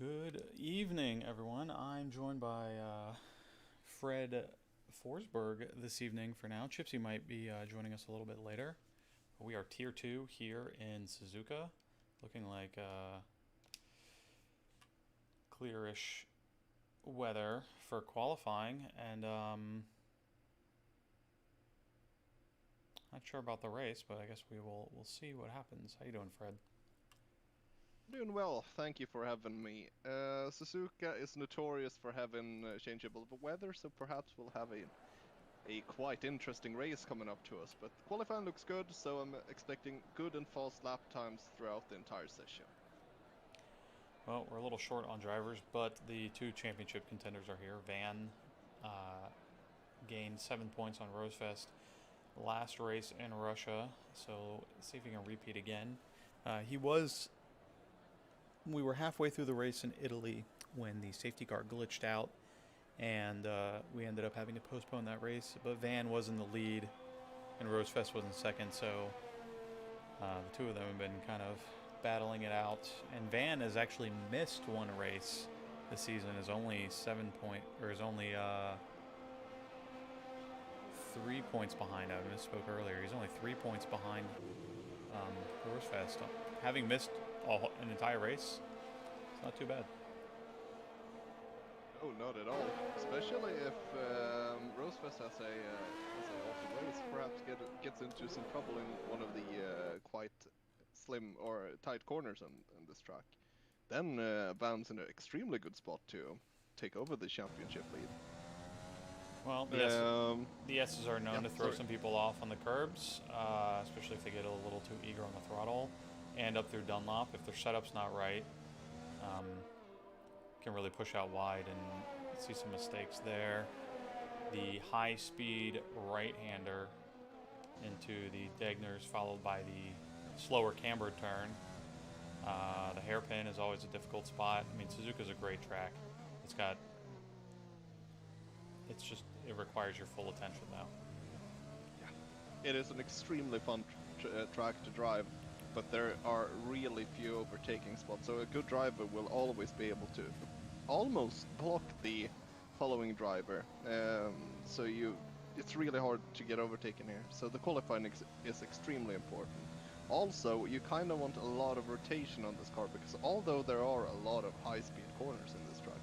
Good evening, everyone. I'm joined by Fred Forsberg this evening for now. Chipsy might be joining us a little bit later. We are Tier 2 here in Suzuka, looking like clearish weather for qualifying, and not sure about the race, but I guess we'll see what happens. How you doing, Fred? Doing well, thank you for having me. Suzuka is notorious for having changeable weather, so perhaps we'll have a quite interesting race coming up to us. But qualifying looks good, so I'm expecting good and fast lap times throughout the entire session. Well, we're a little short on drivers, but the two championship contenders are here. Van uh, gained 7 points on Rosefest last race in Russia, so see if he can repeat again. He was. We were halfway through the race in Italy when the safety car glitched out, and we ended up having to postpone that race. But Van was in the lead, and Rosefest was in second, so the two of them have been kind of battling it out. And Van has actually missed one race this season. Is only 7 point, or is only 3 points behind. I misspoke earlier. He's only 3 points behind Rosefest, having missed an entire race. It's not too bad. No, not at all. Especially if Rosefest has a awful race, perhaps gets into some trouble in one of the quite slim or tight corners on this track. Then Van's in an extremely good spot to take over the championship lead. Well, the S's are known Yeah, to throw sorry. some people off on the curbs, especially if they get a little too eager on the throttle, and up through Dunlop if their setup's not right. Can really push out wide and see some mistakes there. The high-speed right-hander into the Degners, followed by the slower cambered turn. The hairpin is always a difficult spot. I mean, Suzuka's a great track. It requires your full attention, though. Yeah, it is an extremely fun track to drive, but there are really few overtaking spots. So a good driver will always be able to almost block the following driver. It's really hard to get overtaken here. So the qualifying is extremely important. Also, you kind of want a lot of rotation on this car because although there are a lot of high-speed corners in this track,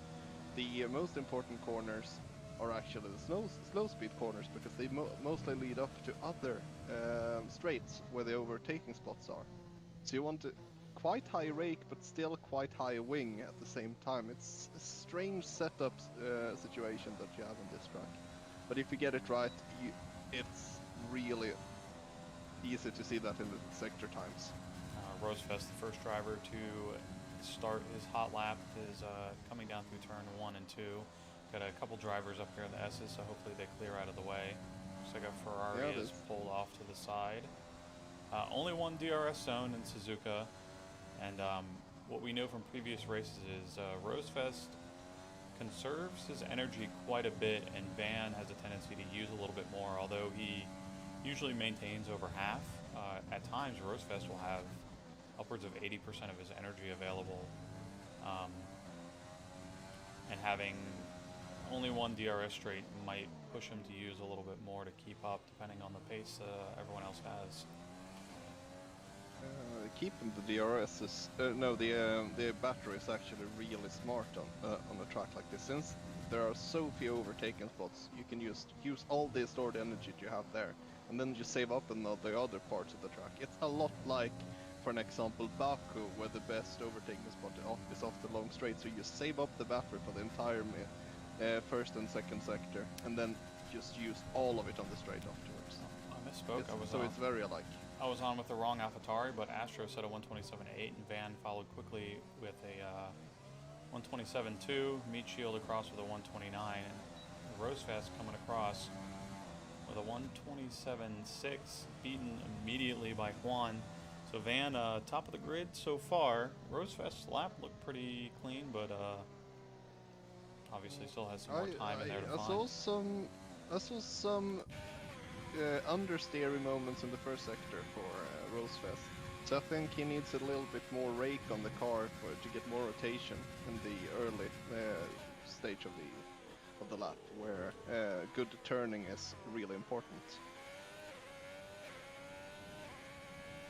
the most important corners are actually the slow-speed corners because they mostly lead up to other straights where the overtaking spots are. So you want a quite high rake but still quite high wing at the same time. It's a strange setup situation that you have on this track. But if you get it right, it's really easy to see that in the sector times. Rosefest, the first driver to start his hot lap, is coming down through turn 1 and 2. Got a couple drivers up here in the S's, so hopefully they clear out of the way. Looks like a Ferrari is pulled off to the side. Only one DRS zone in Suzuka, and what we know from previous races is Rosefest conserves his energy quite a bit, and Van has a tendency to use a little bit more, although he usually maintains over half. At times, Rosefest will have upwards of 80% of his energy available, and having only one DRS straight might push him to use a little bit more to keep up, depending on the pace everyone else has. Keeping the DRS is the battery is actually really smart on a track like this. Since there are so few overtaking spots, you can use all the stored energy you have there, and then just save up in the other parts of the track. It's a lot like, for an example, Baku, where the best overtaking spot is off the long straight. So you save up the battery for the entire first and second sector, and then just use all of it on the straight afterwards. I misspoke. It's very alike. I was on with the wrong AlphaTauri, but Astro set a 127.8, and Van followed quickly with a 127.2. Meat Shield across with a 129, and Rosefest coming across with a 127.6, beaten immediately by Juan. So Van, top of the grid so far. Rosefest's lap looked pretty clean, but obviously still has some more time in there to find. I saw some understeering moments in the first sector for Rosefest. So I think he needs a little bit more rake on the car to get more rotation in the early stage of the lap, where good turning is really important.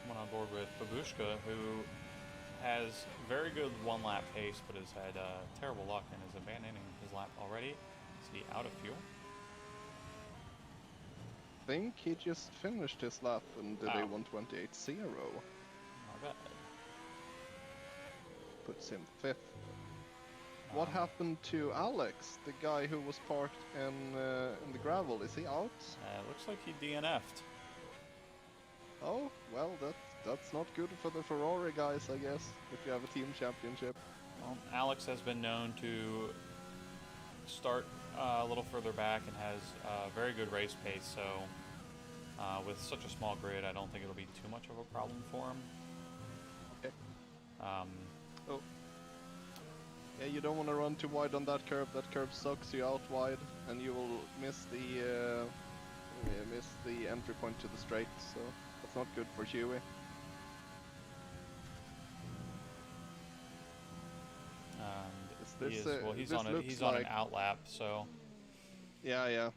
Coming on board with Babushka, who has very good one-lap pace, but has had terrible luck and is abandoning his lap already. Is he out of fuel? I think he just finished his lap and did a Oh. 1:28.0. My bad. Puts him 5th. What happened to Alex, the guy who was parked in the gravel? Is he out? Looks like he DNF'd. Oh, well, that's not good for the Ferrari guys, I guess, if you have a team championship. Well, Alex has been known to start a little further back and has very good race pace, so with such a small grid, I don't think it'll be too much of a problem for him. Okay. Oh. Yeah, you don't want to run too wide on that curve. That curve sucks you out wide, and you will miss the entry point to the straight, so that's not good for Huey. He's on an out lap, so. Yeah,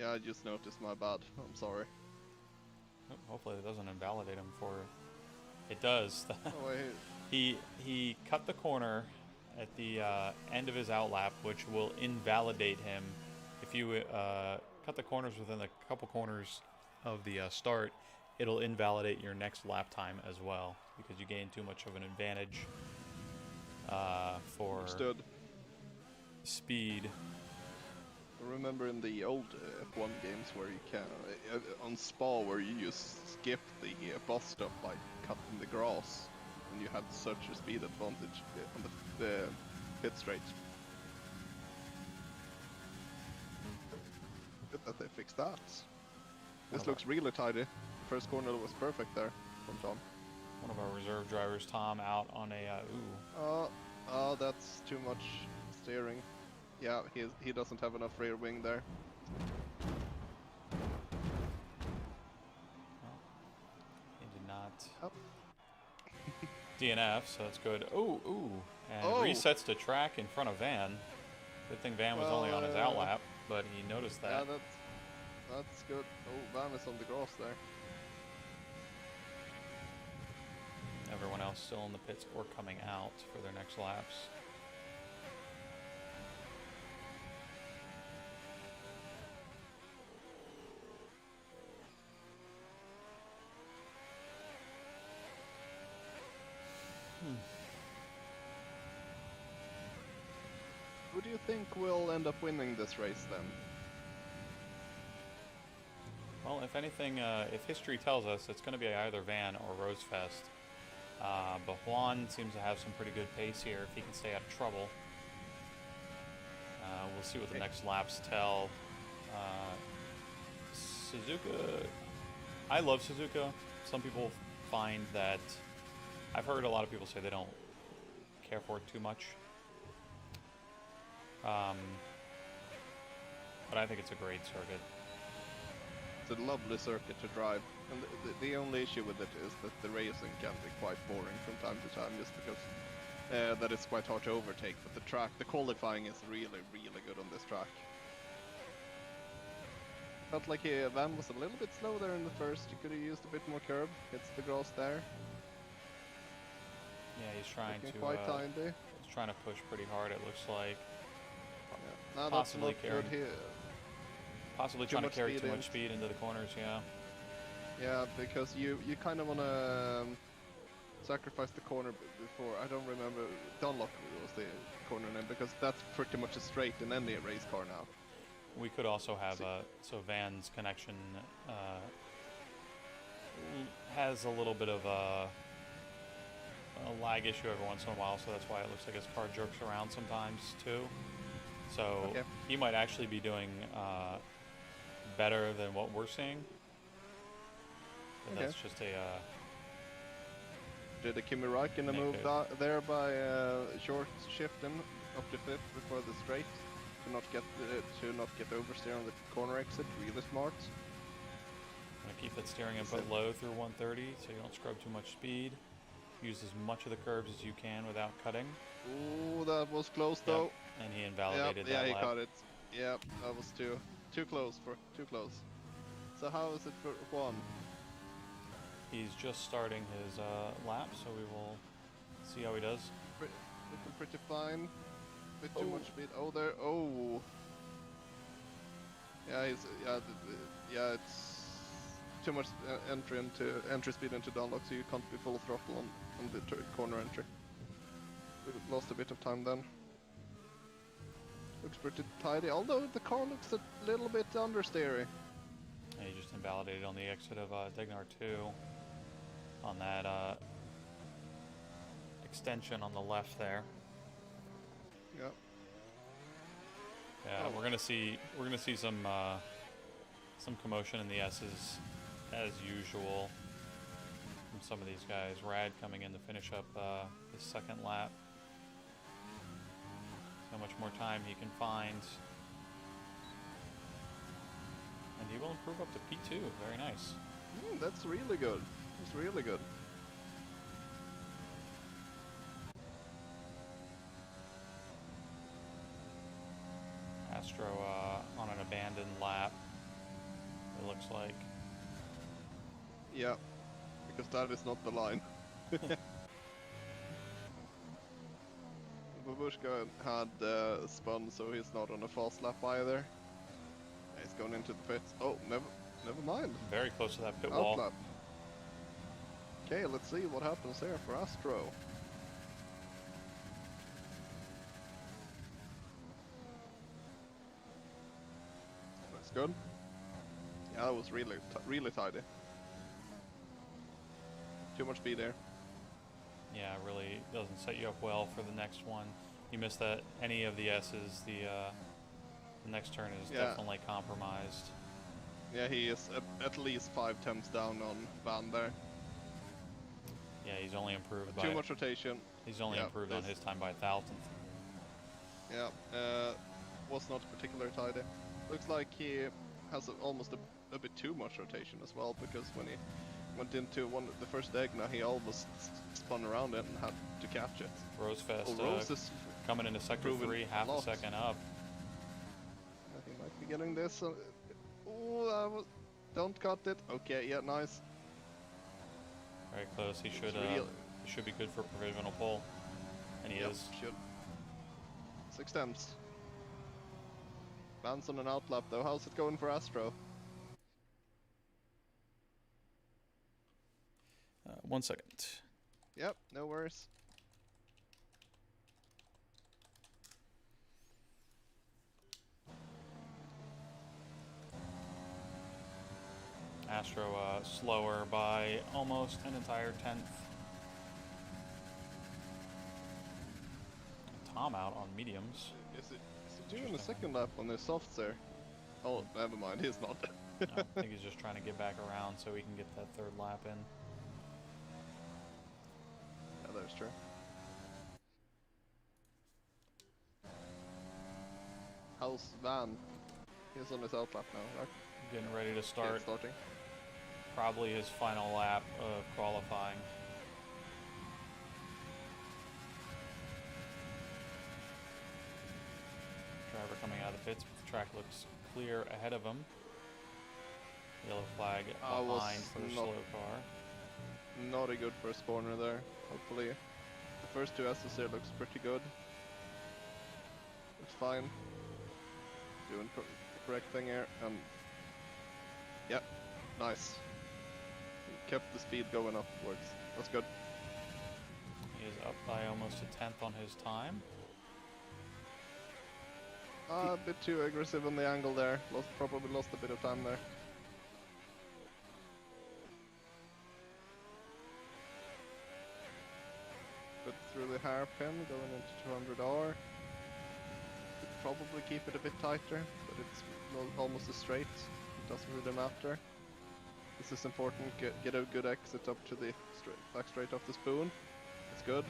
I just noticed, my bad. I'm sorry. Hopefully it doesn't invalidate him for. It does. Oh, he cut the corner at the end of his out lap, which will invalidate him. If you cut the corners within a couple corners of the start, it'll invalidate your next lap time as well, because you gain too much of an advantage for Understood. Speed. I remember in the old F1 games where you can, on Spa, where you just skip the bus stop by cutting the grass, and you had such a speed advantage on the pit straight. Good that they fixed that. This looks really tidy. The first corner was perfect there from Tom. One of our reserve drivers, Tom, out on a Oh, that's too much steering. Yeah, he doesn't have enough rear wing there. Well, he did not Oh. DNF, so that's good. Ooh, and resets to track in front of Van. Good thing Van was only on his out lap, but he noticed that. Yeah, that's good. Oh, Van is on the grass there. Everyone else still in the pits or coming out for their next laps. Who do you think will end up winning this race then? Well, if anything, if history tells us, it's going to be either Van or Rosefest. But Juan seems to have some pretty good pace here if he can stay out of trouble. We'll see what the next laps tell. Suzuka, I love Suzuka. Some people find that, I've heard a lot of people say they don't care for it too much. But I think it's a great circuit. It's a lovely circuit to drive, and the only issue with it is that the racing can be quite boring from time to time, just because that it's quite hard to overtake. But the qualifying is really, really good on this track. Felt like Van was a little bit slow there in the first. He could have used a bit more curb. Hits the grass there. Yeah, he's trying to quite tidy. He's trying to push pretty hard. It looks like. Yeah. No, Possibly that's not good here. Possibly trying to carry too much speed into the corners, yeah. Yeah, because you kind of want to sacrifice the corner before. I don't remember. Dunlop was the corner name, because that's pretty much a straight in any race car now. We could also have so Van's connection has a little bit of a lag issue every once in a while, so that's why it looks like his car jerks around sometimes too. So he might actually be doing better than what we're seeing. But that's just a. Did a Kimi Räikkönen move there by short shifting up to fifth before the straight to not get oversteer on the corner exit? Really smart. Gonna keep that steering input low through 130 so you don't scrub too much speed. Use as much of the curves as you can without cutting. Ooh, that was close Yep. though. And he Yep, invalidated yeah, that he lap. caught it. Yep, that was too close. So how is it for Juan? He's just starting his lap, so we will see how he does. Looking pretty fine. Bit too much speed. Oh, there. Oh. Yeah, yeah. It's too much entry speed into downlock, so you can't be full throttle on the corner entry. We lost a bit of time then. Looks pretty tidy, although the car looks a little bit understeery. And he just invalidated on the exit of Degnar 2 on that extension on the left there. Yeah. Yeah, we're gonna see some commotion in the S's as usual from some of these guys. Rad coming in to finish up his second lap. How much more time he can find, and he will improve up to P2. Very nice. That's really good. That's really good. Astro on an abandoned lap, it looks like. Yeah, because that is not the line. Babushka had spun, so he's not on a fast lap either. He's going into the pits. Oh, never mind. Very close to that pit Out wall. lap. Okay, let's see what happens here for Astro. That's good. Yeah, that was really tidy. Too much speed there. Yeah, really doesn't set you up well for the next one. You miss that any of the S's, the next turn is definitely compromised. Yeah, he is at least 5 tenths down on Van there. Yeah, he's only improved by too much rotation. He's only improved on his time by 1,000th. Yeah, was not particularly tidy. Looks like he has almost a bit too much rotation as well, because when he went into the first Egna, he almost spun around it and had to catch it. Rosefest Rose is coming into sector 3, half a second up. He might be getting this. Oh, don't cut it. Okay, yeah, nice. Very close. He should be good for provisional pole, and he is. Should. 6 tenths. Van's on an outlap though. How's it going for Astro? 1 second. Yep, no worries. Astro slower by almost an entire 10th. Tom out on mediums. Is he doing a second lap on his softs there? Oh, never mind, he's not. No, I think he's just trying to get back around so he can get that third lap in. Yeah, that's true. How's Van? He's on his outlap now, right? Getting ready to start. Yeah, starting. Probably his final lap of qualifying. Driver coming out of the pits, but the track looks clear ahead of him. Yellow flag behind for the slow car. Not a good first corner there. Hopefully, the first two S's here looks pretty good. Looks fine. Doing the correct thing here, and yep, nice. Kept the speed going upwards. That's good. He is up by almost a 10th on his time. A bit too aggressive on the angle there. Probably lost a bit of time there. Put through the hairpin, going into 200R. Could probably keep it a bit tighter, but it's almost a straight. It doesn't really matter. This is important. Get a good exit up to the back straight off the spoon. It's good.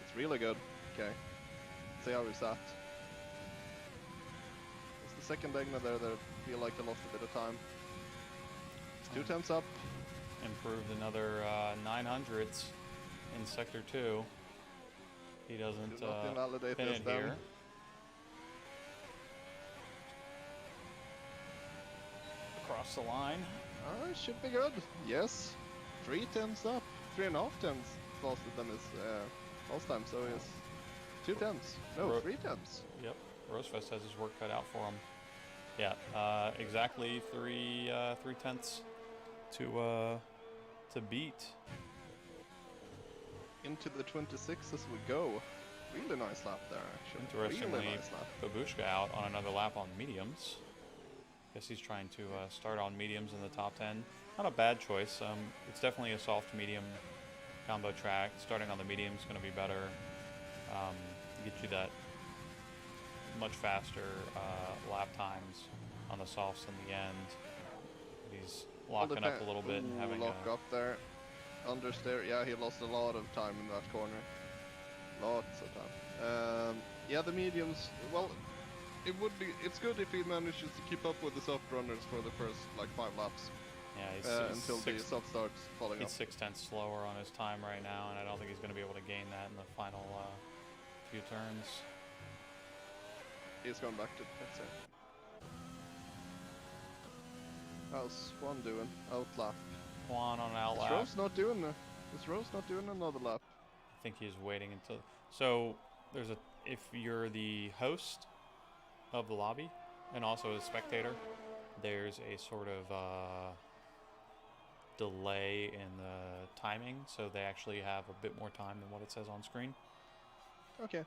It's really good. Okay. See how he's at. It's the second Egna there that I feel like I lost a bit of time. It's 2 tenths up. Improved another 900ths in Sector 2. He doesn't Do not invalidate pin this it then. here. Across the line. Oh, it should be good. Yes. 3 tenths up. 3.5 tenths faster than his last time, so it's 2 tenths. No, 3 tenths. Yep. Rosefest has his work cut out for him. Yeah, exactly 3/10 to beat. Into the 26 as we go. Really nice lap there, actually. Interestingly, Really nice lap. Babushka out on another lap on mediums. Guess he's trying to start on mediums in the top 10. Not a bad choice. It's definitely a soft medium combo track. Starting on the medium is going to be better. Get you that much faster lap times on the softs in the end. But he's locking up a little bit and having lock up there. Understeer. Yeah, he lost a lot of time in that corner. Lots of time. Yeah, the mediums. Well, it's good if he manages to keep up with the soft runners for the first like 5 laps. Yeah, until the soft starts falling he's off. 6/10 slower on his time right now, and I don't think he's going to be able to gain that in the final few turns. He's going back to the pits here. How's Juan doing? Outlap. Juan on an outlap. Is Rose not doing another lap? I think he's waiting until. So there's if you're the host of the lobby and also a spectator, there's a sort of delay in the timing, so they actually have a bit more time than what it says on screen. Okay,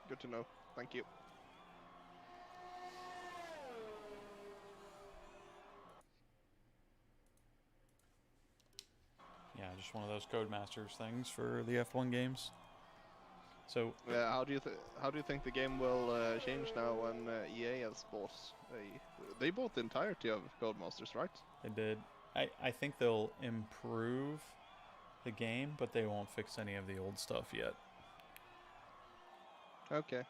good to know. Thank you. Yeah, just one of those Codemasters things for the F1 games. So yeah, how do you think the game will change now when EA has bought they bought the entirety of Codemasters, right? They did. I think they'll improve the game, but they won't fix any of the old stuff yet. Okay.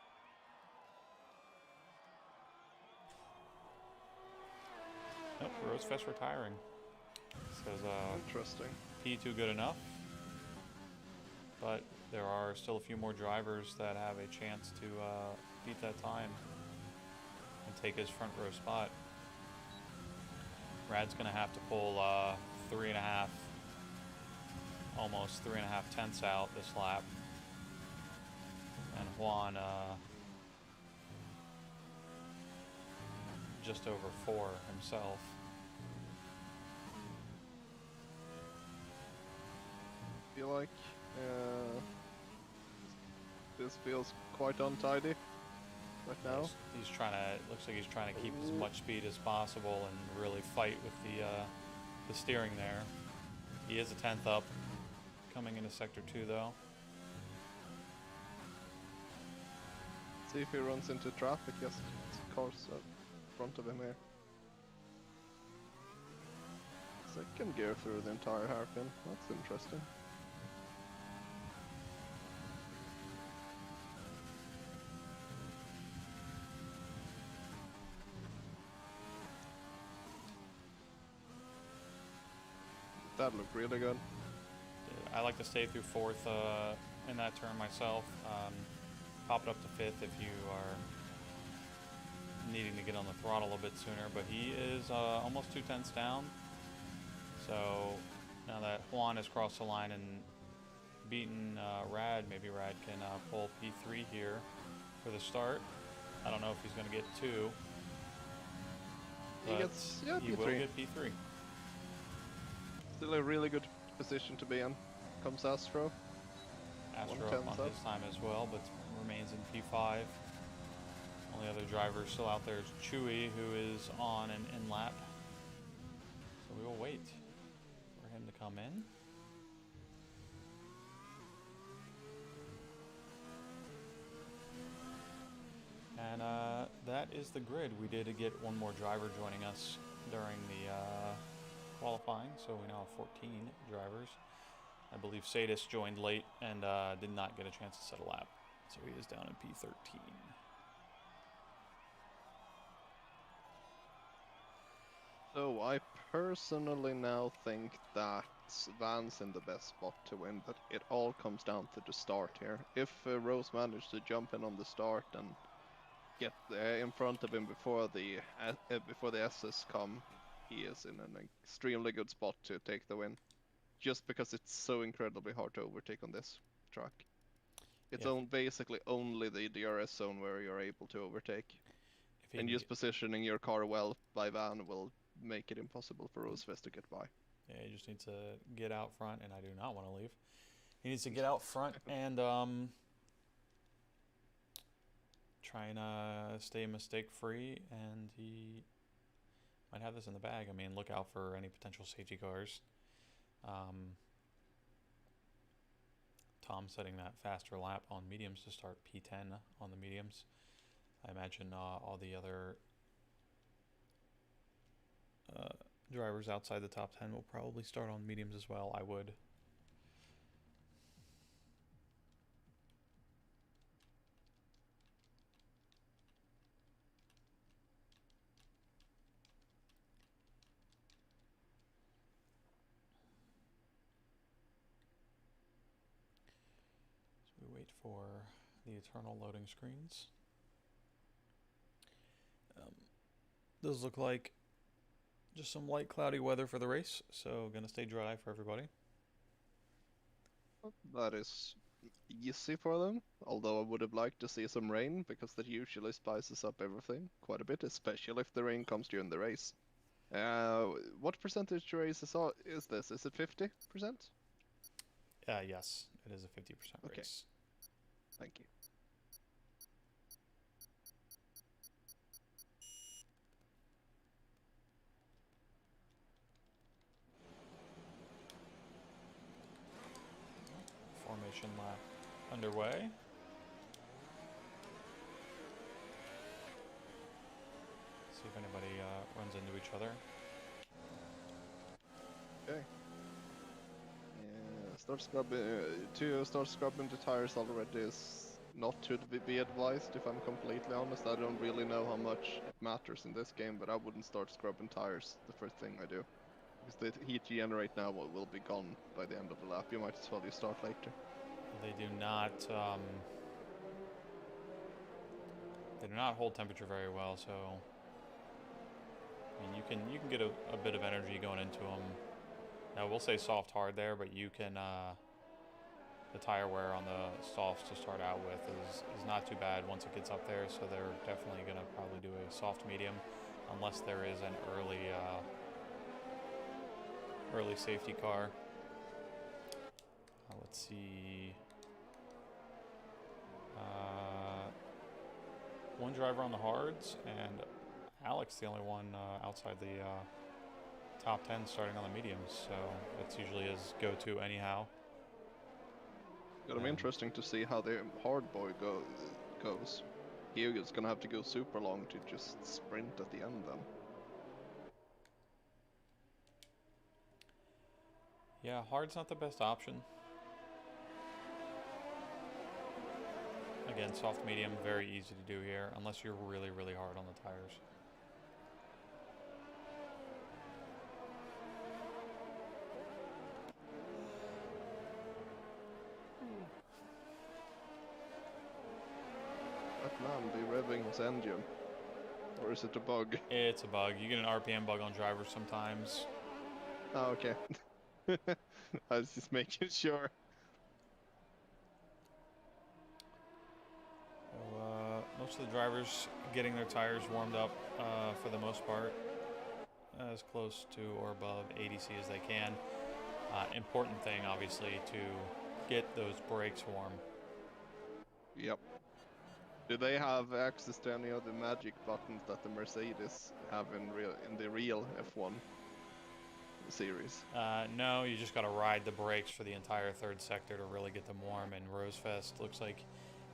Nope, Rosefest retiring. Says interesting. P2 good enough, but there are still a few more drivers that have a chance to beat that time and take his front row spot. Rad's gonna have to pull 3.5, almost 3.5 tenths out this lap, and Juan just over 4 himself. I feel like this feels quite untidy right now. He's trying to. Looks like he's trying to keep as much speed as possible and really fight with the steering there. He is a 10th up, coming into sector 2 though. See if he runs into traffic. Yes, cars in front of him here. Second gear through the entire hairpin. That's interesting. That looked really good. I like to stay through 4th in that turn myself. Pop it up to 5th if you are needing to get on the throttle a bit sooner. But he is almost 2 tenths down. So now that Juan has crossed the line and beaten Rad, maybe Rad can pull P3 here for the start. I don't know if he's going to get 2. He gets, yeah, he P3. will get P3. Still a really good position to be in. Comes Astro. Astro up on his time as well, but remains in P5. Only other driver still out there is Chewy, who is on an in lap. So we will wait for him to come in. And that is the grid. We did get one more driver joining us during the qualifying, so we now have 14 drivers. I believe Sadis joined late and did not get a chance to set a lap, so he is down in P13. So I personally now think that puts Vans in the best spot to win, but it all comes down to the start here. If Rose managed to jump in on the start and get in front of him before the S's come, he is in an extremely good spot to take the win. Just because it's so incredibly hard to overtake on this track. It's basically only the DRS zone where you're able to overtake. And just positioning your car well by Van will make it impossible for Rosefest to get by. Yeah, he just needs to get out front, and I do not want to leave. He needs to get out front and try and stay mistake-free, and he might have this in the bag. I mean, look out for any potential safety cars. Tom setting that faster lap on mediums to start P10 on the mediums. I imagine all the other drivers outside the top 10 will probably start on mediums as well. I would. So we wait for the eternal loading screens. Does look like just some light cloudy weather for the race, so gonna stay dry for everybody. That is easy for them, although I would have liked to see some rain, because that usually spices up everything quite a bit, especially if the rain comes during the race. What percentage race is this? Is it 50%? Yes, it is a 50% okay. race. Thank you. Formation lap underway. See if anybody runs into each other. Okay. Yeah, start scrubbing the tires already is not to be advised, if I'm completely honest. I don't really know how much it matters in this game, but I wouldn't start scrubbing tires the first thing I do. Because the heat you generate now will be gone by the end of the lap. You might as well just start later. They do not hold temperature very well, so I mean you can get a bit of energy going into them. Now we'll say soft hard there, but you can the tire wear on the softs to start out with is not too bad once it gets up there, so they're definitely gonna probably do a soft medium unless there is an early safety car. Let's see. One driver on the hards, and Alex the only one outside the top 10 starting on the mediums, so that's usually his go-to anyhow. It'll be interesting to see how the hard boy goes. He is gonna have to go super long to just sprint at the end then. Yeah, hard's not the best option. Again, soft medium, very easy to do here, unless you're really, really hard on the tires. That man be revving his engine. Or is it a bug? It's a bug. You get an RPM bug on drivers sometimes. Oh, okay. I was just making sure. So, most of the drivers getting their tires warmed up for the most part, as close to or above ADC as they can. Important thing, obviously, to get those brakes warm. Yep. Do they have access to any of the magic buttons that the Mercedes have in the real F1 series? No, you just got to ride the brakes for the entire third sector to really get them warm, and Rosefest looks like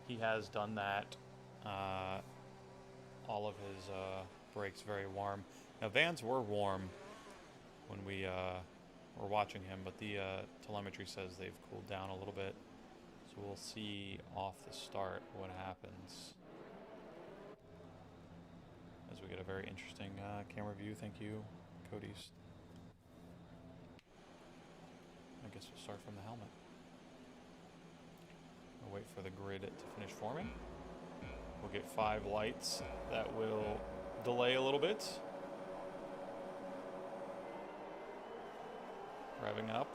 he has done that. All of his brakes very warm. Now, Vans were warm when we were watching him, but the telemetry says they've cooled down a little bit. So we'll see off the start what happens. As we get a very interesting camera view. Thank you, Cody's. I guess we'll start from the helmet. We'll wait for the grid to finish forming. We'll get 5 lights. That will delay a little bit. Revving up.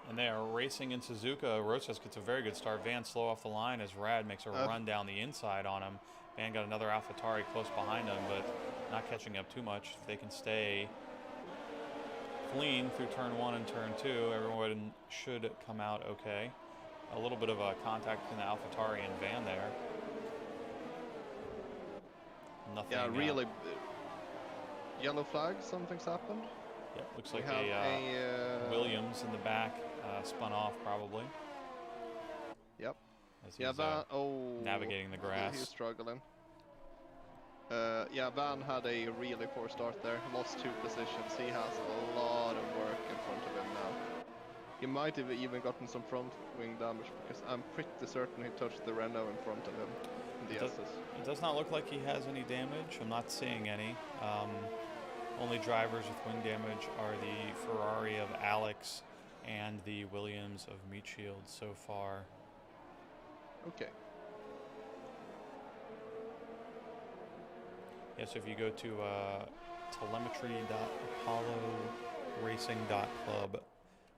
And they are racing in Suzuka. Rosas gets a very good start. Van slow off the line as Rad makes a run down the inside on him. Van got another AlphaTauri close behind him, but not catching up too much. If they can stay clean through turn 1 and turn 2, everyone should come out okay. A little bit of a contact between the AlphaTauri and Van there. Nothing. Yeah, really. Yellow flag, something's happened. Yeah, looks like a Williams in the back spun off probably. Yep. As he's, navigating the grass. He's struggling. Yeah, Van had a really poor start there. Lost 2 positions. He has a lot of work in front of him now. He might have even gotten some front wing damage because I'm pretty certain he touched the Renault in front of him in the SS. It does not look like he has any damage. I'm not seeing any. Only drivers with wing damage are the Ferrari of Alex and the Williams of Meat Shield so far. Okay. Yes, if you go to telemetry.apolloracing.club,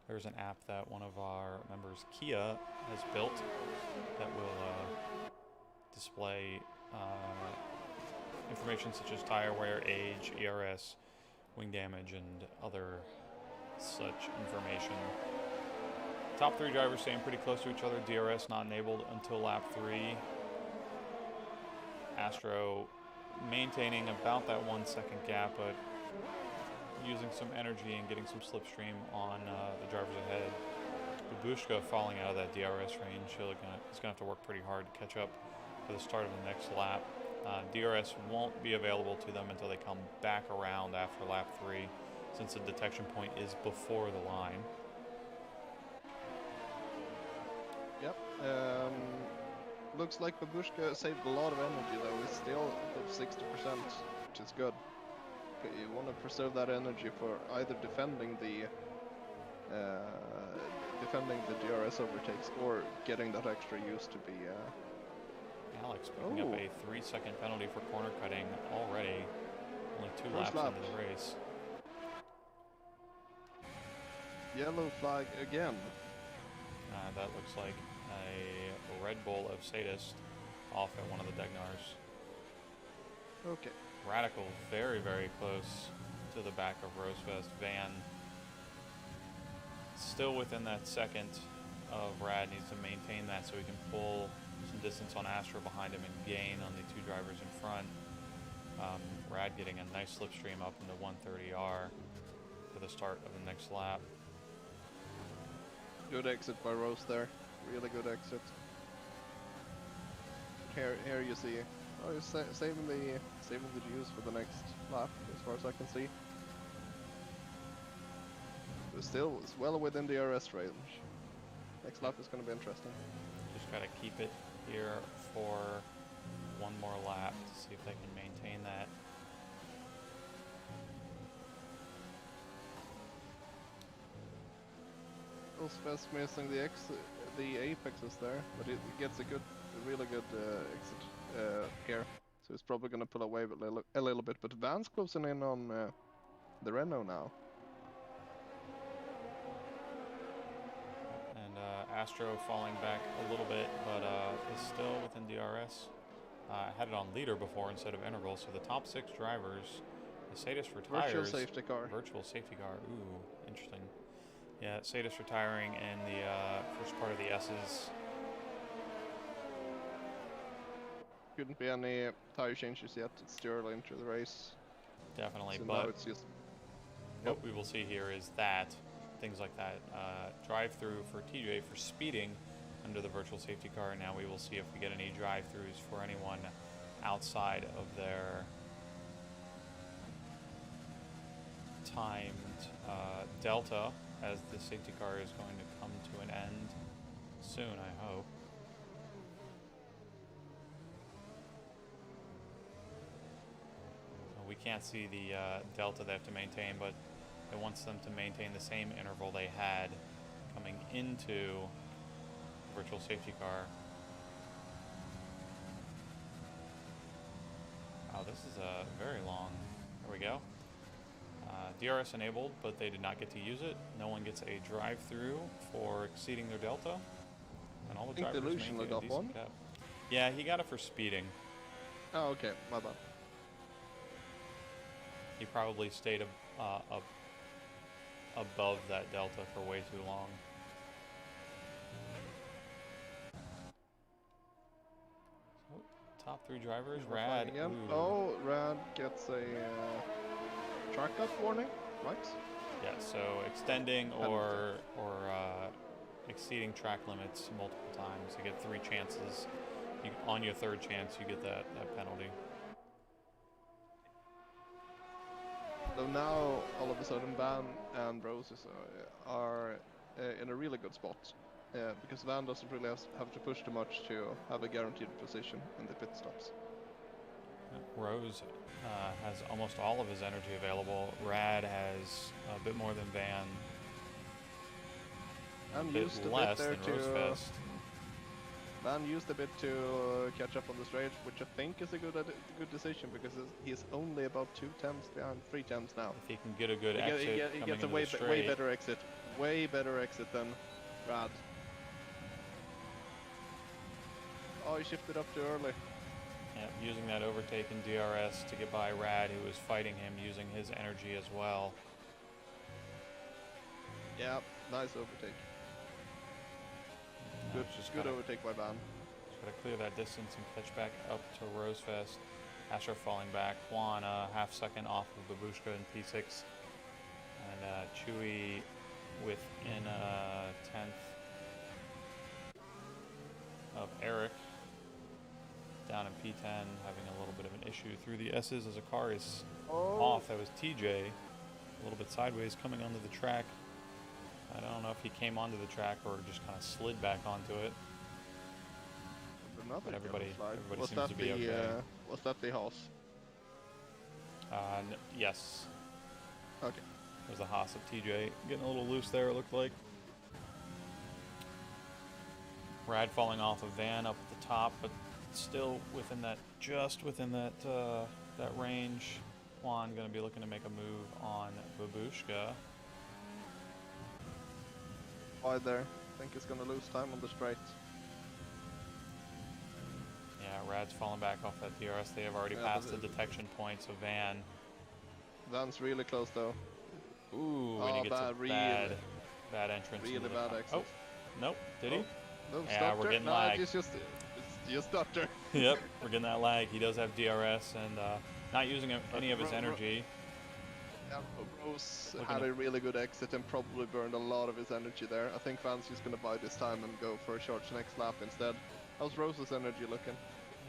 there's an app that one of our members, Kia, has built that will display information such as tire wear, age, ERS, wing damage, and other such information. Top 3 drivers staying pretty close to each other. DRS not enabled until lap 3. Astro maintaining about that 1 second gap, but using some energy and getting some slipstream on the drivers ahead. Babushka falling out of that DRS range. He's going to have to work pretty hard to catch up for the start of the next lap. DRS won't be available to them until they come back around after lap 3, since the detection point is before the line. Yep. Looks like Babushka saved a lot of energy though. He's still above 60%, which is good. You want to preserve that energy for either defending the DRS overtakes or getting that extra use to be. Alex picking up a 3-second penalty for corner cutting already. Only 2 laps into the race. Yellow flag again. That looks like a Red Bull of Sadist off at one of the Degnars. Okay. Radical very, very close to the back of Rosefest. Van still within that second of Rad, needs to maintain that so he can pull some distance on Astro behind him and gain on the 2 drivers in front. Rad getting a nice slipstream up into 130R for the start of the next lap. Good exit by Rose there. Really good exit. Here you see. Oh, he's saving the juice for the next lap, as far as I can see. But still, it's well within the RS range. Next lap is going to be interesting. Just got to keep it here for 1 more lap to see if they can maintain that. Rosefest missing the apexes there, but it gets a really good exit here. So it's probably going to pull away a little bit, but Van's closing in on the Renault now. And Astro falling back a little bit, but is still within DRS. Had it on leader before instead of interval, so the top 6 drivers, the Sadist retires. Virtual safety car. Virtual safety car, ooh, interesting. Yeah, Sadist retiring in the first part of the S's. Couldn't be any tire changes yet. It's too early into the race. Definitely, so but now it's just what we will see here is that things like that drive-through for TJ for speeding under the virtual safety car. Now we will see if we get any drive-throughs for anyone outside of their timed delta, as the safety car is going to come to an end soon, I hope. We can't see the delta they have to maintain, but It wants them to maintain the same interval they had coming into virtual safety car. Wow, this is very long. There we go. DRS enabled, but they did not get to use it. No one gets a drive-through for exceeding their delta. And all the drivers Delusion maintain a got decent one. cap. Yeah, he got it for speeding. Oh, okay, my bad. He probably stayed above that delta for way too long. So, top 3 drivers, Rad. Again. Ooh. Oh, Rad gets a track up warning, right? Yeah, so extending or exceeding track limits multiple times. You get 3 chances. On your 3rd chance, you get that penalty. So now, all of a sudden, Van and Rose are in a really good spot. Because Van doesn't really have to push too much to have a guaranteed position in the pit stops. Rose has almost all of his energy available. Rad has a bit more than Van. And A bit used a less bit there than to Rosefest. Van used a bit to catch up on the straight, which I think is a good decision because he's only about 2 temps behind, 3 temps now. If he can get a good exit He coming gets a into way the straight, better exit, than Rad. Oh, he shifted up too early. yeah, using that overtake in DRS to get by Rad, who was fighting him, using his energy as well. Yeah, nice overtake. Now Good, it's just good gotta- overtake by Van. Just gotta clear that distance and catch back up to Rosefest. Astro falling back. Juan half second off of Babushka in P6. And Chewy within a 10th of Eric. Down in P10, having a little bit of an issue through the S's as a car is off. That was TJ. A little bit sideways coming onto the track. I don't know if he came onto the track or just kind of slid back onto it. Another But everybody was seems that to be okay. Was that the Haas? Yes. Okay. There's the Haas of TJ. Getting a little loose there, it looked like. Rad falling off of Van up at the top, but still within that, just within that that range. Juan going to be looking to make a move on Babushka. Wide there. Think he's gonna lose time on the straight. Yeah, Rad's falling back off that DRS. They have already Yeah, passed the but detection points of Van. Van's really close though. Ooh, Oh, and he gets bad, a really- bad entrance. Really into the bad top. exit. Oh, nope. Did he? No, Yeah, stutter. we're getting no, lag. it's just stutter. Yep, we're getting that lag. He does have DRS and not using any of his energy. Yeah, Rose Looking had at- a really good exit and probably burned a lot of his energy there. I think Van's just gonna buy this time and go for a short next lap instead. How's Rose's energy looking?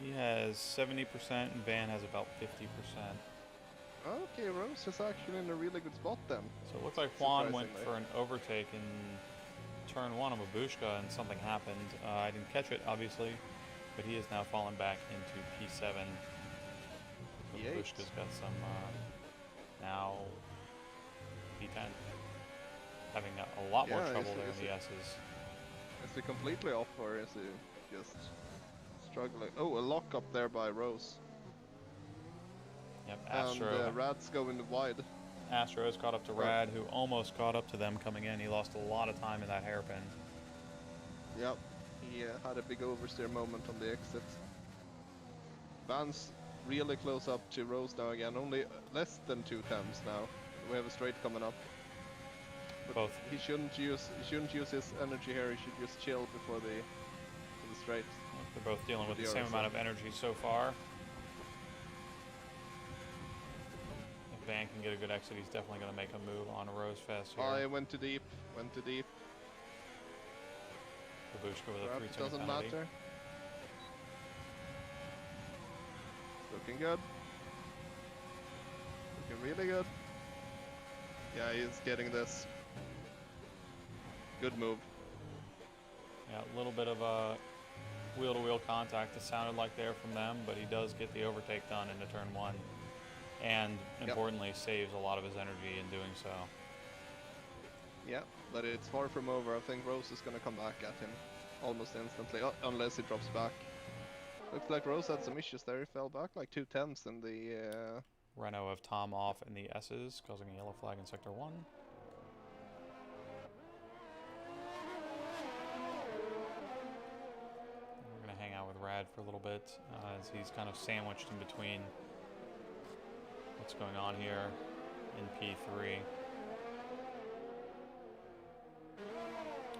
He has 70% and Van has about 50%. Okay, Rose is actually in a really good spot then. So it looks like Juan went Surprisingly. for an overtake in turn 1 of Babushka and something happened. I didn't catch it, obviously, but he is now falling back into P7. So Yikes. Babushka's got some now P10. Having a lot more Yeah, trouble there is in the it- S's. Is he completely off or is he just struggling? Oh, a lock up there by Rose. Yep, And Rad's going wide. Astro has caught up to Rad, who almost caught up to them coming in. He lost a lot of time in that hairpin. Yep, he had a big oversteer moment on the exit. Van's really close up to Rose now again, only less than 2 temps now. We have a straight coming up. But Both. he shouldn't use his energy here. He should just chill before the straight. They're both dealing with the DRS, same amount of energy so far. If Van can get a good exit, he's definitely going to make a move on Rosefest here. I went too deep. Babushka with a Perhaps 3-second doesn't penalty. matter. Looking good. Looking really good. Yeah, he's getting this. Good move. Yeah, a little bit of a wheel-to-wheel contact. It sounded like there from them, but he does get the overtake done into turn 1. And importantly, saves a lot of his energy in doing so. Yeah, but it's far from over. I think Rose is gonna come back at him almost instantly, unless he drops back. Looks like Rose had some issues there. He fell back like 2/10 in the. Renault of Tom off in the S's, causing a yellow flag in Sector 1. We're going to hang out with Rad for a little bit as he's kind of sandwiched in between what's going on here in P3.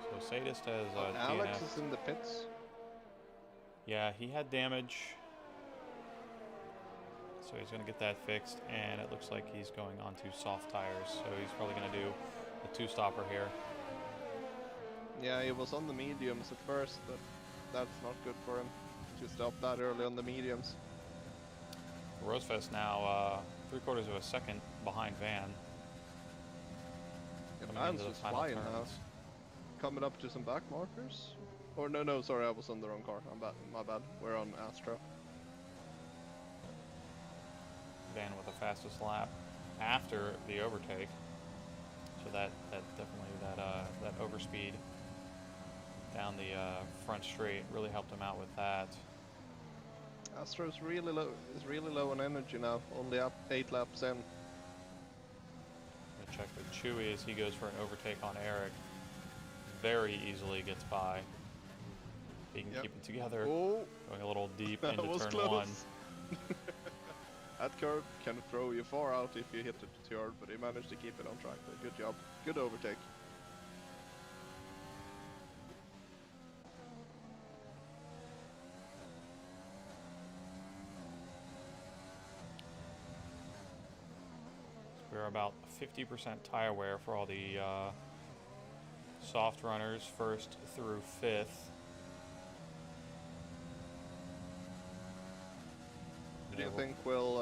So Sadist has Alex DNF'd. is in the pits. Yeah, he had damage. So he's going to get that fixed, and it looks like he's going on to soft tires. So he's probably going to do a two-stopper here. Yeah, he was on the mediums at first, but that's not good for him to stop that early on the mediums. Rosefest now 3/4 of a second behind Van. Vance was flying now. Coming up to some back markers. Or no, sorry, I was on the wrong car. My bad. We're on Astra. Van with the fastest lap after the overtake. So that definitely that overspeed down the front straight really helped him out with that. Astro's really low on energy now. Only up 8 laps in. Gonna check with Chewy as he goes for an overtake on Eric. Very easily gets by. He can keep it together. Oh, going a little deep that into was turn close. 1. That curve can throw you far out if you hit it too hard, but he managed to keep it on track there. Good job. Good overtake. We're about 50% tire wear for all the soft runners, 1st through 5th. Who do you think will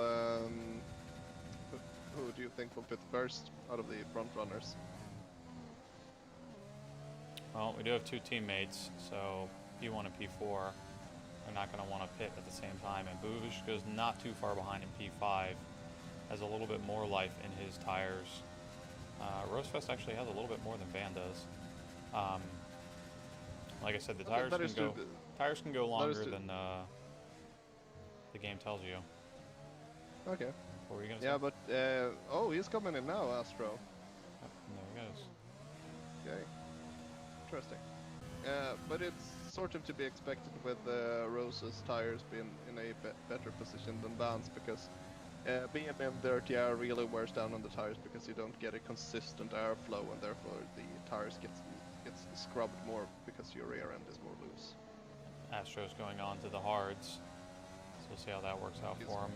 who do you think will pit first out of the front runners? Well, we do have 2 teammates, so P1 and P4 are not going to want to pit at the same time, and Boovish goes not too far behind in P5, has a little bit more life in his tires. Rosefest actually has a little bit more than Van does. Like I said, the tires can go longer than the game tells you. Okay. What were you gonna say? Yeah, but oh, he's coming in now, Astro. Oh, there he goes. Okay. Interesting. But it's sort of to be expected with Rose's tires being in a better position than Van's, because being in dirty air really wears down on the tires because you don't get a consistent airflow, and therefore the tires gets scrubbed more because your rear end is more loose. Astro's going on to the hards, so we'll see how that works out for him.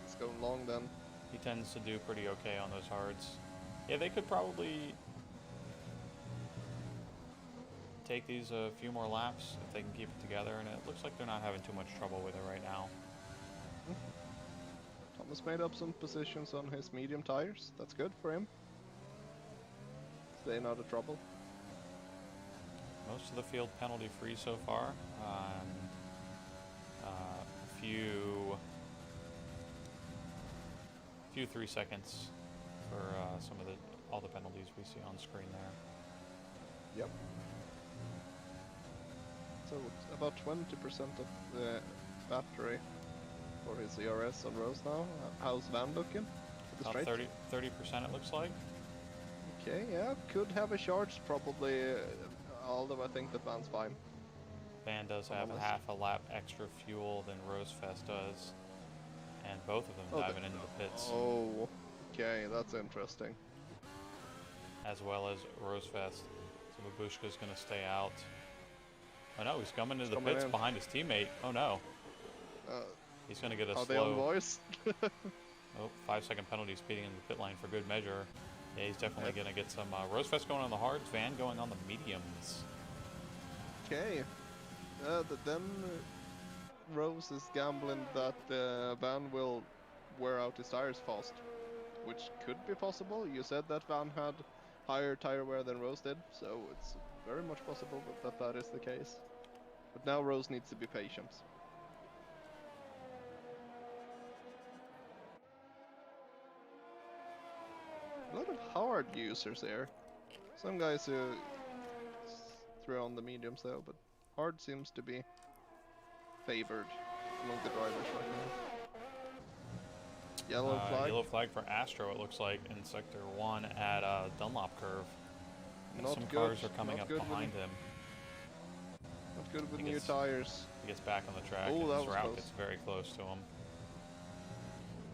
It's going long then. He tends to do pretty okay on those hards. Yeah, they could probably take these a few more laps if they can keep it together, and it looks like they're not having too much trouble with it right now. Thomas made up some positions on his medium tires. That's good for him. Staying out of trouble. Most of the field penalty free so far. A few 3 seconds for all the penalties we see on screen there. Yep. So it's about 20% of the battery for his ERS on Rose now. How's Van looking? About 30% it looks like. Okay, yeah, could have a charge probably, although I think that Van's fine. Van does have half a lap extra fuel than Rosefest does, and both of them diving into the pits. Oh, okay, that's interesting. As well as Rosefest. So Babushka's going to stay out. Oh no, he's coming into the pits behind his teammate. Oh no. He's going to get a slow... Are they on voice? 5-second penalty speeding in the pit lane for good measure. Yeah, he's definitely going to get some... Rosefest going on the hards, Van going on the mediums. Okay. Then Rose is gambling that Van will wear out his tires fast, which could be possible. You said that Van had higher tire wear than Rose did, so it's very much possible that is the case. But now Rose needs to be patient. A lot of hard users here. Some guys throw on the mediums though, but hard seems to be favored among the drivers right now. Yellow flag. Yellow flag for Astro, it looks like, in Sector 1 at Dunlop Curve. And Not some good. cars are coming Not up good behind him. Not good with He new gets- tires. He gets back on the track, Oh, and that his was route close. gets very close to him.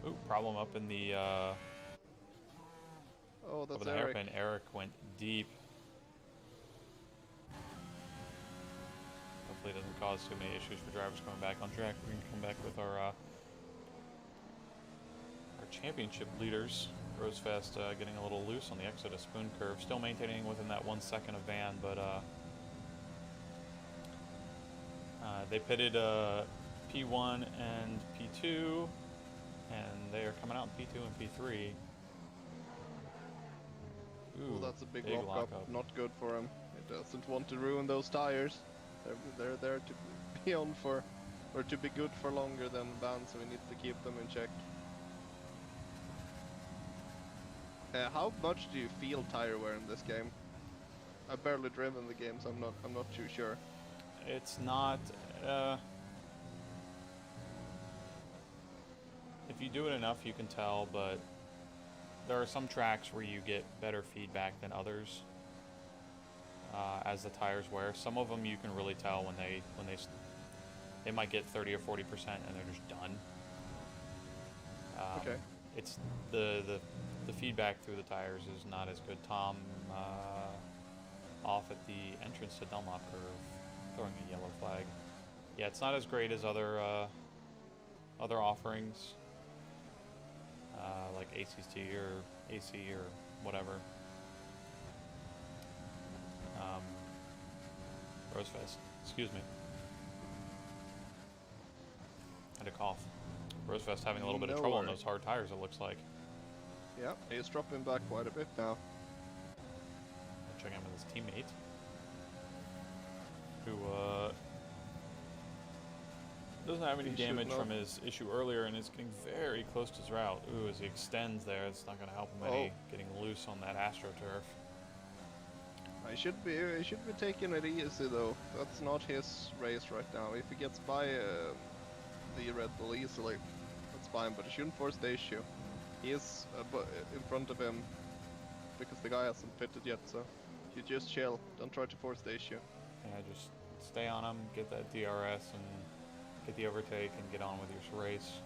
Ooh, problem up in the Oh, up that's in the Eric. hairpin. Eric went deep. Hopefully it doesn't cause too many issues for drivers coming back on track. We can come back with our championship leaders. Rosefest getting a little loose on the exit of Spoon Curve. Still maintaining within that 1 second of Van, but they pitted P1 and P2, and they are coming out in P2 and P3. Ooh, Oh, that's a big big lockup. Not good for him. He doesn't want to ruin those tires. They're there to be on for, or to be good for longer than Van, so he needs to keep them in check. How much do you feel tire wear in this game? I've barely driven the game, so I'm not too sure. It's not. If you do it enough, you can tell, but there are some tracks where you get better feedback than others as the tires wear. Some of them you can really tell when they might get 30 or 40% and they're just done. Okay. It's the feedback through the tires is not as good. Tom off at the entrance to Dunlop Curve, throwing a yellow flag. Yeah, it's not as great as other offerings like ACT or AC or whatever. Rosefest, excuse me. Had a cough. Rosefest having a little bit of trouble on those hard tires, it looks like. Yeah, he's dropping back quite a bit now. Checking in with his teammate, who doesn't have any damage from his issue earlier and is getting very close to his route. Ooh, as he extends there, it's not going to help him any getting loose on that AstroTurf. He should be taking it easy though. That's not his race right now. If he gets by the Red Bull easily, that's fine, but he shouldn't force the issue. He is in front of him because the guy hasn't pitted yet, so you just chill. Don't try to force the issue. Yeah, just stay on him, get that DRS, and get the overtake, and get on with your race.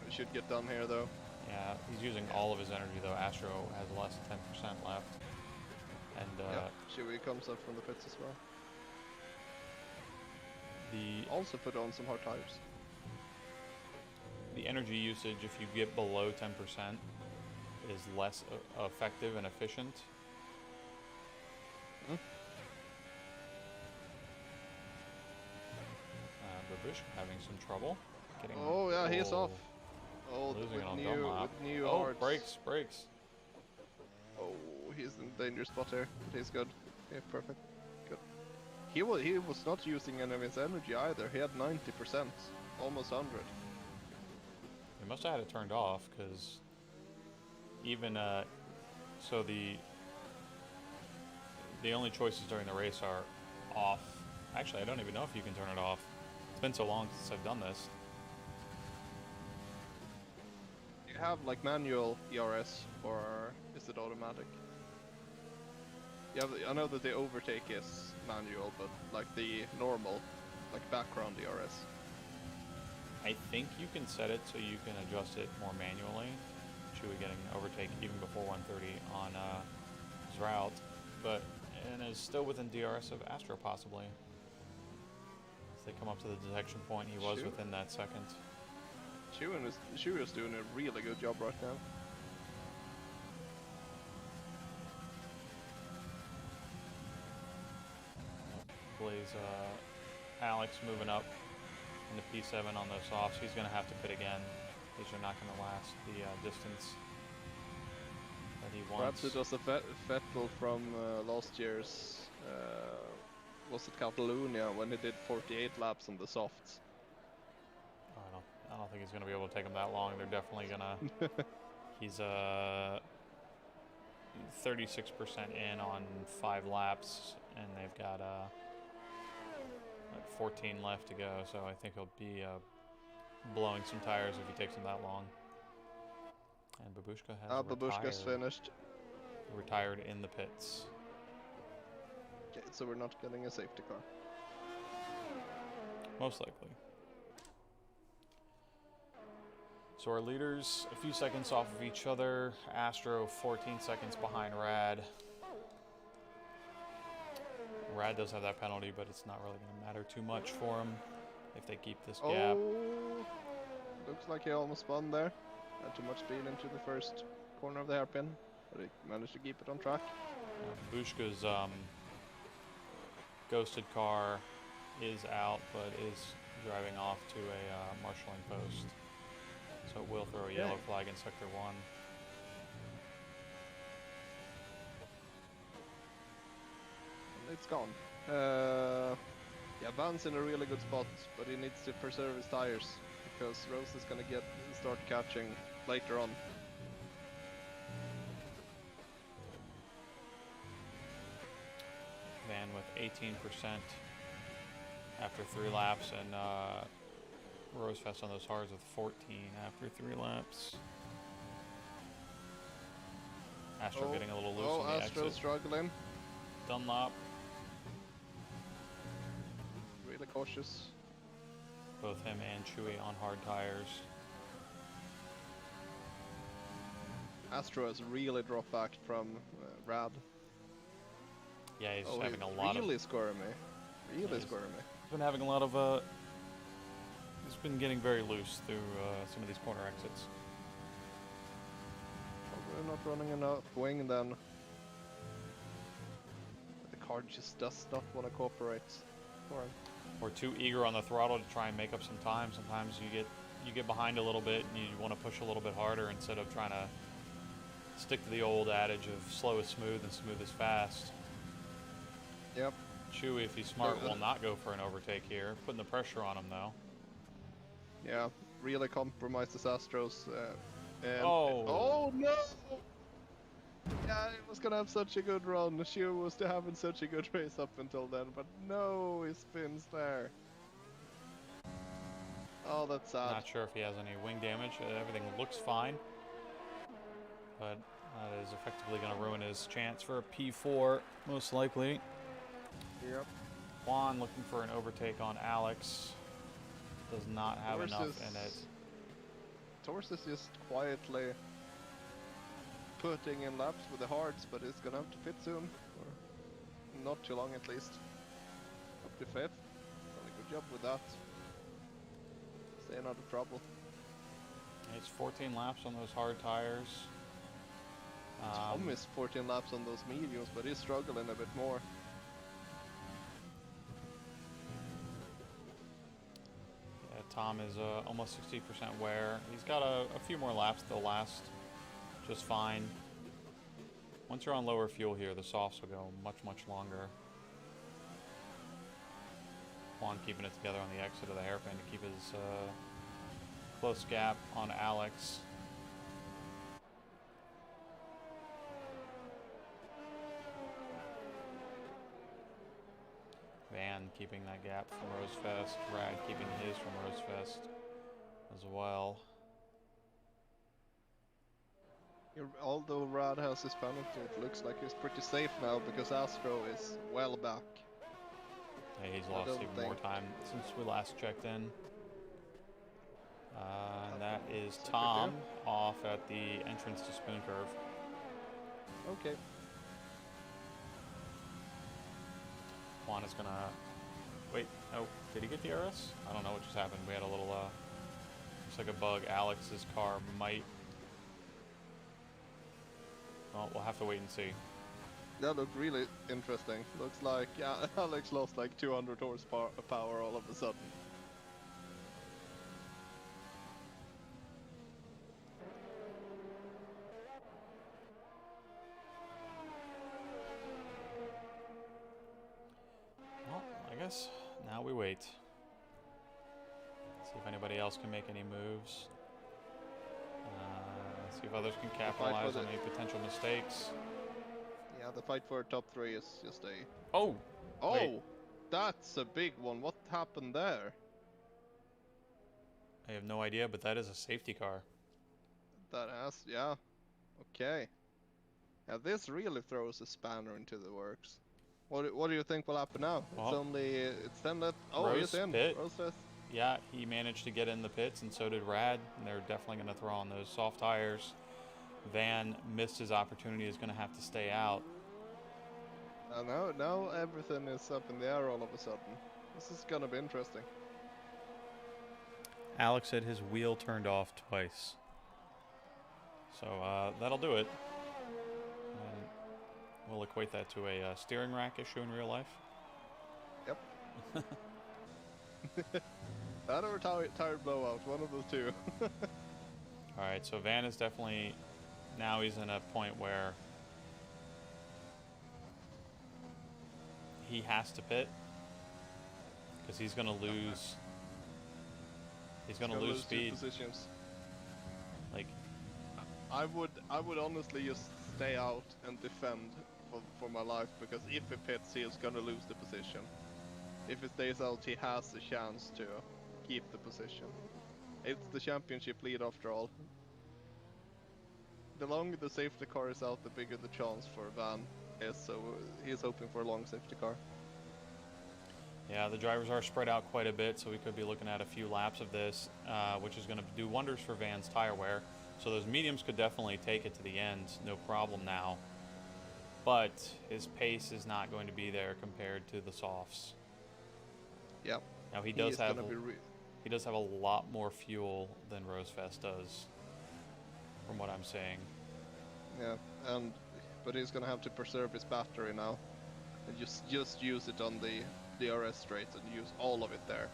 We should get done here though. Yeah, he's using all of his energy though. Astro has less than 10% left. And Chewie comes up from the pits as well. Also put on some hard tires. The energy usage, if you get below 10%, is less effective and efficient. Babush having some trouble. Oh yeah, he's off. Oh, losing it on with new hearts. Brakes. Oh, he's in a dangerous spot here. But he's good. Yeah, perfect. Good. He was not using any of his energy either. He had 90%, almost 100. He must have had it turned off, because even so the only choices during the race are off. Actually, I don't even know if you can turn it off. It's been so long since I've done this. You have like manual ERS, or is it automatic? Yeah, I know that the overtake is manual, but like the normal, like background ERS. I think you can set it so you can adjust it more manually. Chewie getting overtake even before 130 on his route, and is still within DRS of Astro possibly. As they come up to the detection point, he was within that second. Chewie is doing a really good job right now. Blaze, Alex moving up into P7 on those softs. He's going to have to pit again. These are not going to last the distance that he wants. Perhaps it was a Vettel from last year's, was it Catalonia, when he did 48 laps on the softs. I don't think he's going to be able to take him that long. They're definitely going to... He's 36% in on 5 laps, and they've got 14 left to go. So I think he'll be blowing some tires if he takes him that long. And Babushka has Babushka's finished. Retired in the pits. Okay, so we're not getting a safety car. Most likely. So our leaders, a few seconds off of each other. Astro 14 seconds behind Rad. Rad does have that penalty, but it's not really going to matter too much for him if they keep this gap. Oh, looks like he almost spun there. Had too much speed into the first corner of the hairpin, but he managed to keep it on track. Bushka's ghosted car is out, but is driving off to a marshalling post. So it will throw a yellow flag in Sector 1. And it's gone. Yeah, Van's in a really good spot, but he needs to preserve his tires, because Rose is going to start catching later on. Van with 18% after 3 laps, and Rosefest on those hards with 14 after 3 laps. Astro getting a little loose on the Astro exit. Struggling. Dunlop. Really cautious. Both him and Chewy on hard tires. Astro has really dropped back from Rad. Yeah, he's having a lot really of... squirmy. Really squirmy. He's been having a lot of... he's been getting very loose through some of these corner exits. Probably not running enough wing then. The car just does not want to cooperate for him. Or too eager on the throttle to try and make up some time. Sometimes you get behind a little bit and you want to push a little bit harder instead of trying to stick to the old adage of slow is smooth and smooth is fast. Yep. Chewy, if he's smart, will not go for an overtake here. Putting the pressure on him though. Yeah, really compromises Astros. Oh no! Yeah, he was gonna have such a good run. Chewy was having such a good race up until then, but no, he spins there. Oh, that's sad. Not sure if he has any wing damage. Everything looks fine. But that is effectively going to ruin his chance for a P4, most likely. Yep. Juan looking for an overtake on Alex. Does not have enough in it. Torres is just quietly putting in laps with the hards, but it's gonna have to pit soon. Or not too long at least. Up to 5th. Done a good job with that. Staying out of trouble. It's 14 laps on those hard tires. Tom missed 14 laps on those mediums, but he's struggling a bit more. Yeah, Tom is almost 60% wear. He's got a few more laps that'll last just fine. Once you're on lower fuel here, the softs will go much, much longer. Juan keeping it together on the exit of the hairpin to keep his close gap on Alex. Van keeping that gap from Rosefest. Rad keeping his from Rosefest as well. Although Rad has his penalty, it looks like he's pretty safe now because Astro is well back. Yeah, he's lost even more time since we last checked in. And that is Tom off at the entrance to Spoon Curve. Okay. Juan is gonna... Wait, oh, did he get the RS? I don't know what just happened. We had a little, looks like a bug. Alex's car might... Well, we'll have to wait and see. That looked really interesting. Looks like, yeah, Alex lost like 200 horsepower all of a sudden. Well, I guess now we wait. See if anybody else can make any moves. See if others can capitalize on any potential mistakes. Yeah, the fight for top 3 is just a... Oh! Wait, Oh! That's a big one. What happened there? I have no idea, but that is a safety car. That has... Yeah. Okay. Yeah, this really throws a spanner into the works. What do you think will happen now? It's Well, only... It's 10 left. Oh, he's Rose in. pit. Rose says... Yeah, he managed to get in the pits, and so did Rad. And they're definitely going to throw on those soft tires. Van missed his opportunity, is going to have to stay out. Now everything is up in the air all of a sudden. This is gonna be interesting. Alex said his wheel turned off twice. So that'll do it. And we'll equate that to a steering rack issue in real life. Yep. That or tire blowout, one of those two. Alright, so Van is definitely... Now he's in a point where he has to pit. Because he's going to lose... He's going to lose speed. Positions. Like, I would honestly just stay out and defend for my life, because if he pits, he is gonna lose the position. If he stays out, he has a chance to keep the position. It's the championship lead after all. The longer the safety car is out, the bigger the chance for Van is, so he's hoping for a long safety car. yeah, the drivers are spread out quite a bit, so we could be looking at a few laps of this, which is going to do wonders for Van's tire wear. So those mediums could definitely take it to the end, no problem now. But his pace is not going to be there compared to the softs. Yep. Now he does have a lot more fuel than Rosefest does, from what I'm saying. Yeah, but he's gonna have to preserve his battery now, and just use it on the DRS straight and use all of it there.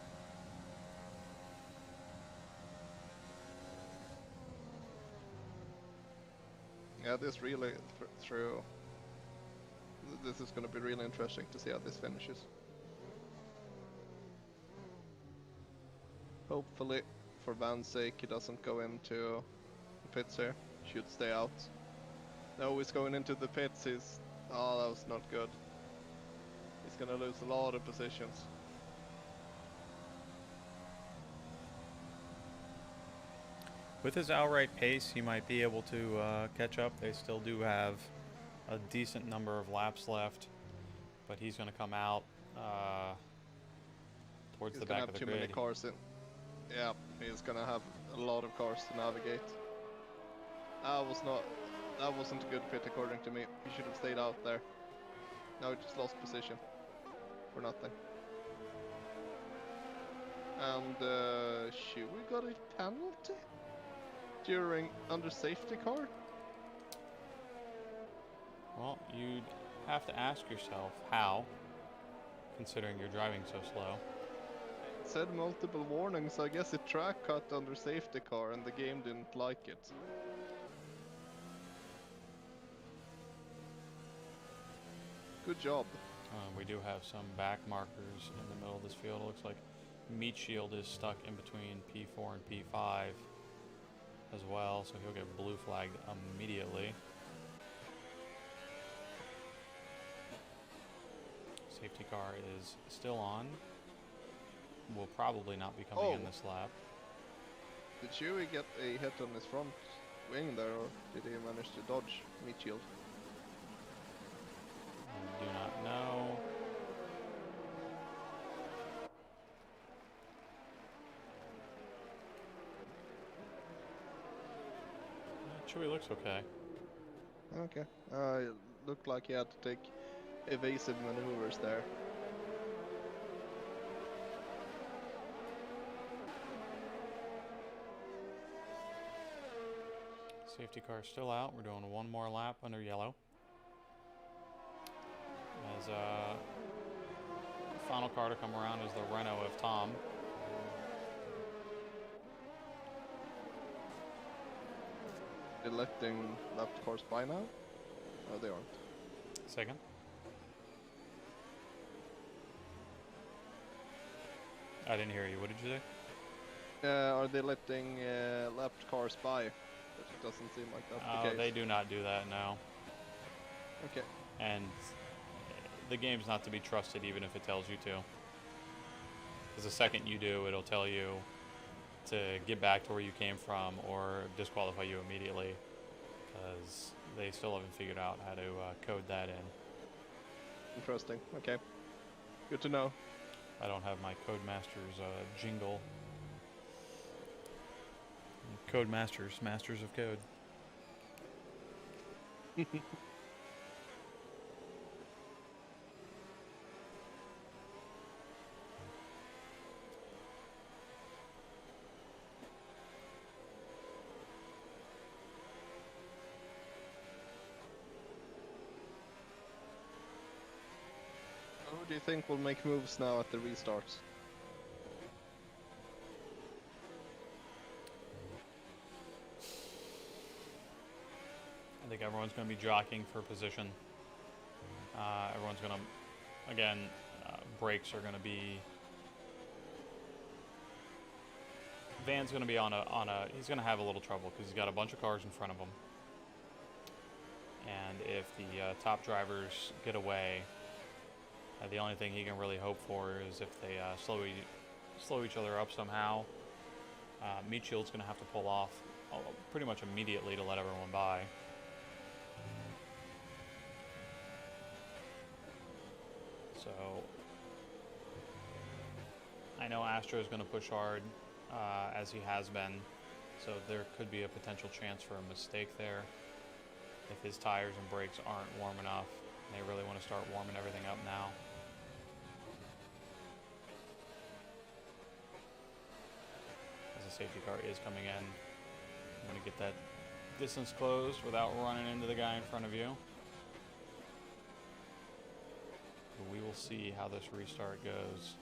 Yeah, this really through. This is going to be really interesting to see how this finishes. Hopefully, for Van's sake, he doesn't go into the pits here. Should stay out. No, he's going into the pits. Oh, that was not good. He's going to lose a lot of positions. With his outright pace, he might be able to catch up. They still do have a decent number of laps left, but he's going to come out towards the back of the grid. Many cars in. Yeah, he's going to have a lot of cars to navigate. That wasn't a good pit according to me. He should have stayed out there. Now he just lost position for nothing. And should we got a penalty during under safety car? Well, you'd have to ask yourself how, considering you're driving so slow. It said multiple warnings. I guess it track cut under safety car and the game didn't like it. Good job. We do have some back markers in the middle of this field. It looks like Meat Shield is stuck in between P4 and P5 as well, so he'll get blue flagged immediately. Safety car is still on. Will probably not be coming in this lap. Did Chewie get a hit on his front wing there, or did he manage to dodge Meat Shield? I do not know. Chewie looks okay. Okay. It looked like he had to take evasive maneuvers there. Safety car still out. We're doing one more lap under yellow. As final car to come around is the Renault of Tom. They're letting left cars by now? No, they aren't. Second. I didn't hear you. What did you say? Are they letting left cars by? It doesn't seem like that's the case. They do not do that now. Okay. and the game's not to be trusted even if it tells you to. Because the second you do, it'll tell you to get back to where you came from or disqualify you immediately, because they still haven't figured out how to code that in. Interesting. Okay. Good to know. I don't have my Codemasters jingle. Codemasters, masters of code. Who do you think will make moves now at the restarts? I think everyone's going to be jockeying for position. Everyone's going to, again, brakes are going to be. Van's going to be on a. He's going to have a little trouble because he's got a bunch of cars in front of him. And if the top drivers get away, the only thing he can really hope for is if they slow each other up somehow. Meat Shield's going to have to pull off pretty much immediately to let everyone by. So I know Astro is going to push hard as he has been, so there could be a potential chance for a mistake there if his tires and brakes aren't warm enough. They really want to start warming everything up now. As the safety car is coming in, I'm going to get that distance closed without running into the guy in front of you. But we will see how this restart goes.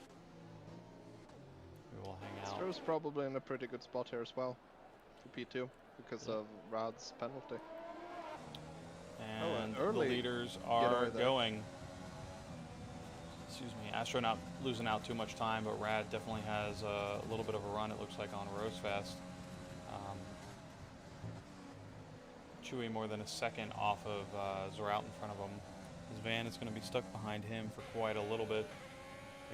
We will hang out. Astro's probably in a pretty good spot here as well for P2 because of Rad's penalty. And the early leaders are going. Excuse me, Astro not losing out too much time, but Rad definitely has a little bit of a run, it looks like, on Rosefest. Chewy more than a second off of Zoraut in front of him. His van is going to be stuck behind him for quite a little bit.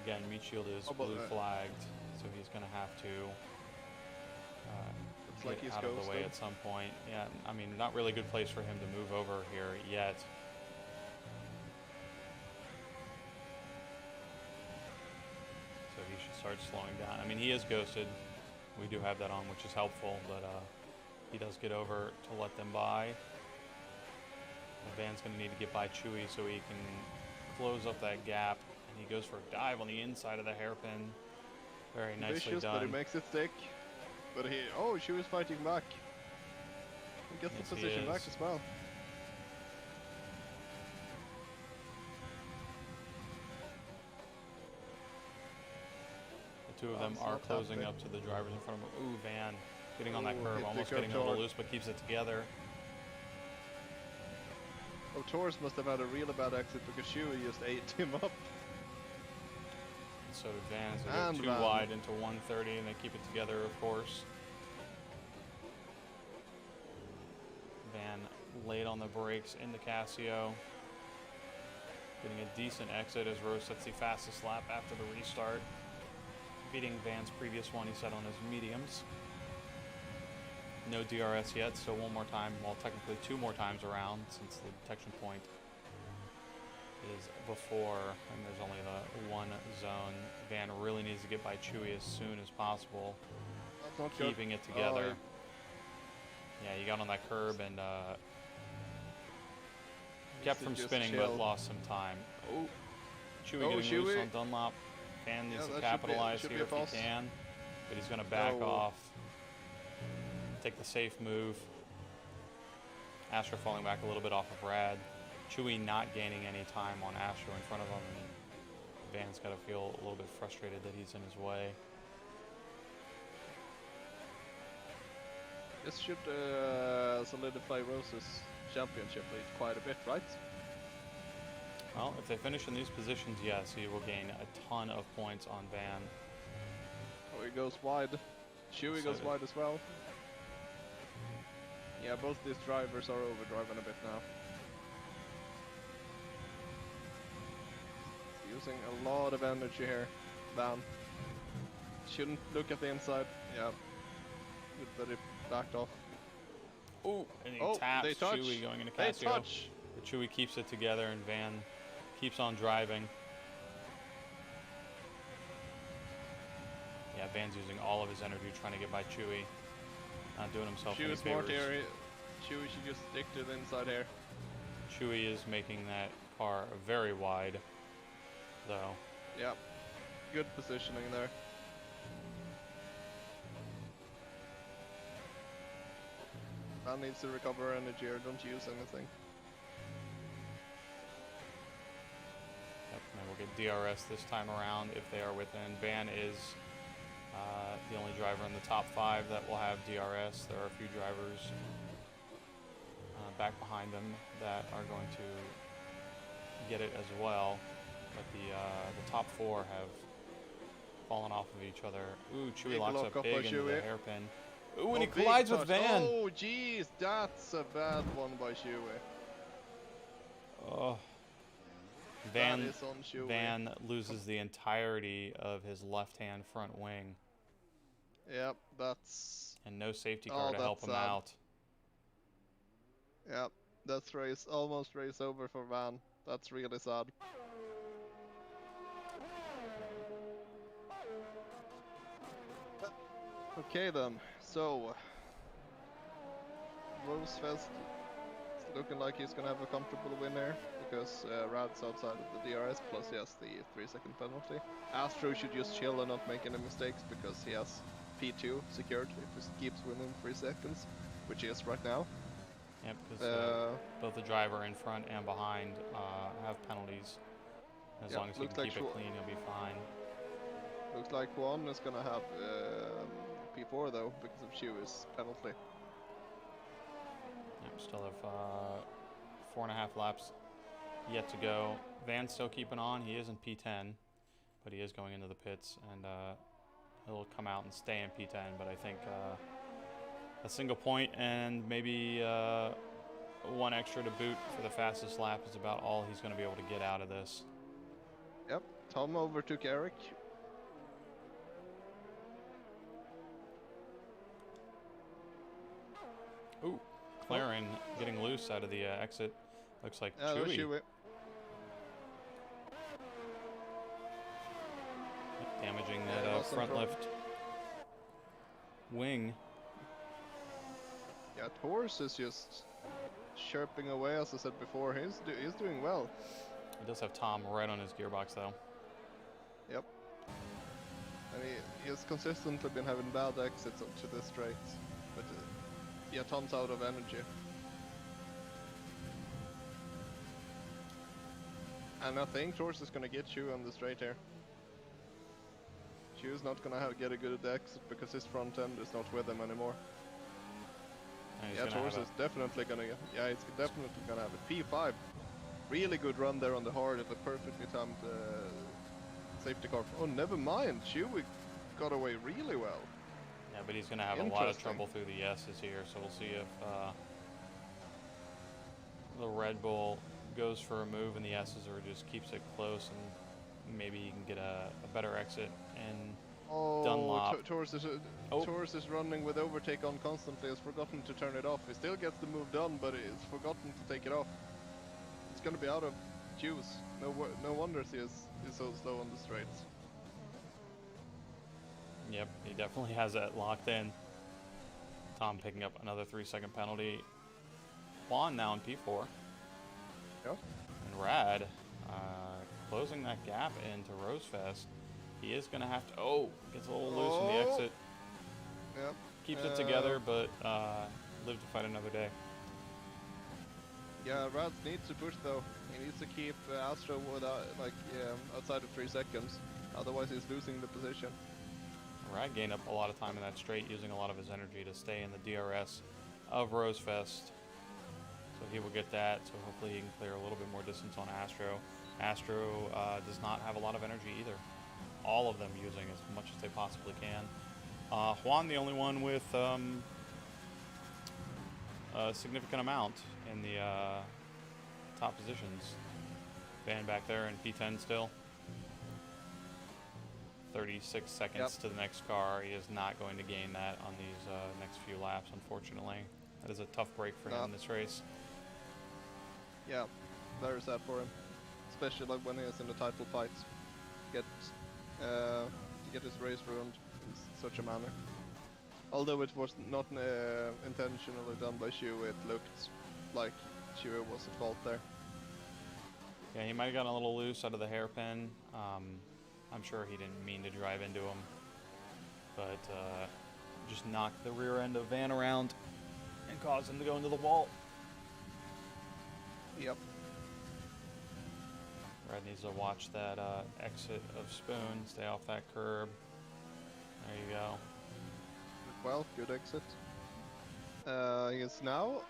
Again, Meat Shield is blue flagged, so he's going to have to get like he's out of the way at some point. Yeah, I mean, not really good place for him to move over here yet. So he should start slowing down. I mean, he is ghosted. We do have that on, which is helpful, but he does get over to let them by. The van's going to need to get by Chewy so he can close up that gap. And he goes for a dive on the inside of the hairpin. Very nicely done. But he makes it stick. But she was fighting back. He gets the position back as well. The two of them are closing up to the drivers in front of him. Ooh, Van getting on that curve, almost getting a little loose, but keeps it together. Oh, Torres must have had a really bad exit because Chewy just ate him up. So did Van, as they go too wide into 130, and they keep it together, of course. Van late on the brakes in the Casio. Getting a decent exit as Rose sets the fastest lap after the restart. Beating Van's previous one he set on his mediums. No DRS yet, so one more time, well, technically two more times around, since the detection point is before, and there's only the one zone. Van really needs to get by Chewy as soon as possible, keeping it together. Yeah, he got on that curb and kept from spinning, but lost some time. Oh, Chewy getting loose on Dunlop. Van needs to capitalize here if he can, but he's going to back off, take the safe move. Astro falling back a little bit off of Rad. Chewy not gaining any time on Astro in front of him, and Van's got to feel a little bit frustrated that he's in his way. This should solidify Rose's championship lead quite a bit, right? Well, if they finish in these positions, yes, he will gain a ton of points on Van. Oh, he goes wide. Chewy goes wide as well. Yeah, both these drivers are overdriving a bit now. Using a lot of energy here. Van. Shouldn't look at the inside. Yeah. Good that he backed off. Ooh, and he Oh, taps they touch. Chewy going into They Casio. touch. But Chewy keeps it together, and Van keeps on driving. Yeah, Van's using all of his energy trying to get by Chewy. Not doing himself any Chewy's smart favors. here. Chewy should just stick to the inside here. Chewy is making that car very wide, though. Yeah. Good positioning there. Van needs to recover energy or don't use anything. Yep, and we'll get DRS this time around if they are within. Van is the only driver in the top 5 that will have DRS. There are a few drivers back behind them that are going to get it as well, but the top 4 have fallen off of each other. Ooh, Chewy Big locks lock up up big by into Chewy. the hairpin. Ooh, and Oh, he big collides with touch. Van. Oh, jeez, that's a bad one by Chewy. Oh. That is on Chewy. Van loses the entirety of his left-hand front wing. Yep, that's... And no safety car to help him sad. out. Yep, that's almost race over for Van. That's really sad. Okay then, so... Rosefest is looking like he's gonna have a comfortable win here, because Rad's outside of the DRS, plus he has the 3-second penalty. Astro should just chill and not make any mistakes, because he has P2 secured if he keeps winning 3 seconds, which he is right now. Yep, because both the driver in front and behind have penalties. As long as he can keep it clean, he'll be fine. Looks like Juan is gonna have P4 though, because of Chewy's penalty. Yep, still have 4.5 laps yet to go. Van's still keeping on. He is in P10, but he is going into the pits, and he'll come out and stay in P10. But I think a single point and maybe 1 extra to boot for the fastest lap is about all he's going to be able to get out of this. Yep, Tom overtook Eric. Ooh, McLaren getting loose out of the exit. Looks like Chewy. Chewy. Damaging that front left wing. Yeah, Torres is just chirping away, as I said before. He's doing well. He does have Tom right on his gearbox, though. Yep. And he has consistently been having bad exits up to this straight. But yeah, Tom's out of energy. And I think Torres is going to get Chew on the straight here. Chew's not going to get a good exit because his front end is not with him anymore. Yeah, Torres is definitely going to get... Yeah, it's definitely going to have a P5. Really good run there on the hard at a perfectly timed safety car. Oh, never mind. Chewy got away really well. Yeah, but he's going to have a lot of trouble through the S's here, so we'll see if the Red Bull goes for a move and the S's or just keeps it close, and maybe he can get a better exit and Dunlop. Torres is running with overtake on constantly. Has forgotten to turn it off. He still gets the move done, but he's forgotten to take it off. It's going to be out of juice. No wonder he is so slow on the straights. Yep, he definitely has that locked in. Tom picking up another 3-second penalty. Juan now in P4. Yep. And Rad closing that gap into Rosefest. He is going to have to... Oh, gets a little loose in the exit. Yep. Keeps it together, but live to fight another day. Yeah, Rad needs to push though. He needs to keep Astro outside of 3 seconds. Otherwise he's losing the position. Rad gained up a lot of time in that straight, using a lot of his energy to stay in the DRS of Rosefest. So he will get that, so hopefully he can clear a little bit more distance on Astro. Astro does not have a lot of energy either. All of them using as much as they possibly can. Juan, the only one with a significant amount in the top positions. Van back there in P10 still. 36 seconds to the next car. He is not going to gain that on these next few laps, unfortunately. That is a tough break for him in this race. Yeah, very sad for him, especially like when he is in the title fight. To get his race ruined in such a manner. Although it was not intentionally done by Shu, it looked like Shu was at fault there. Yeah, he might have gotten a little loose out of the hairpin. I'm sure he didn't mean to drive into him, but just knocked the rear end of Van around and caused him to go into the wall. Yep. Red needs to watch that exit of Spoon, stay off that curb. There you go. Well, good exit. He is now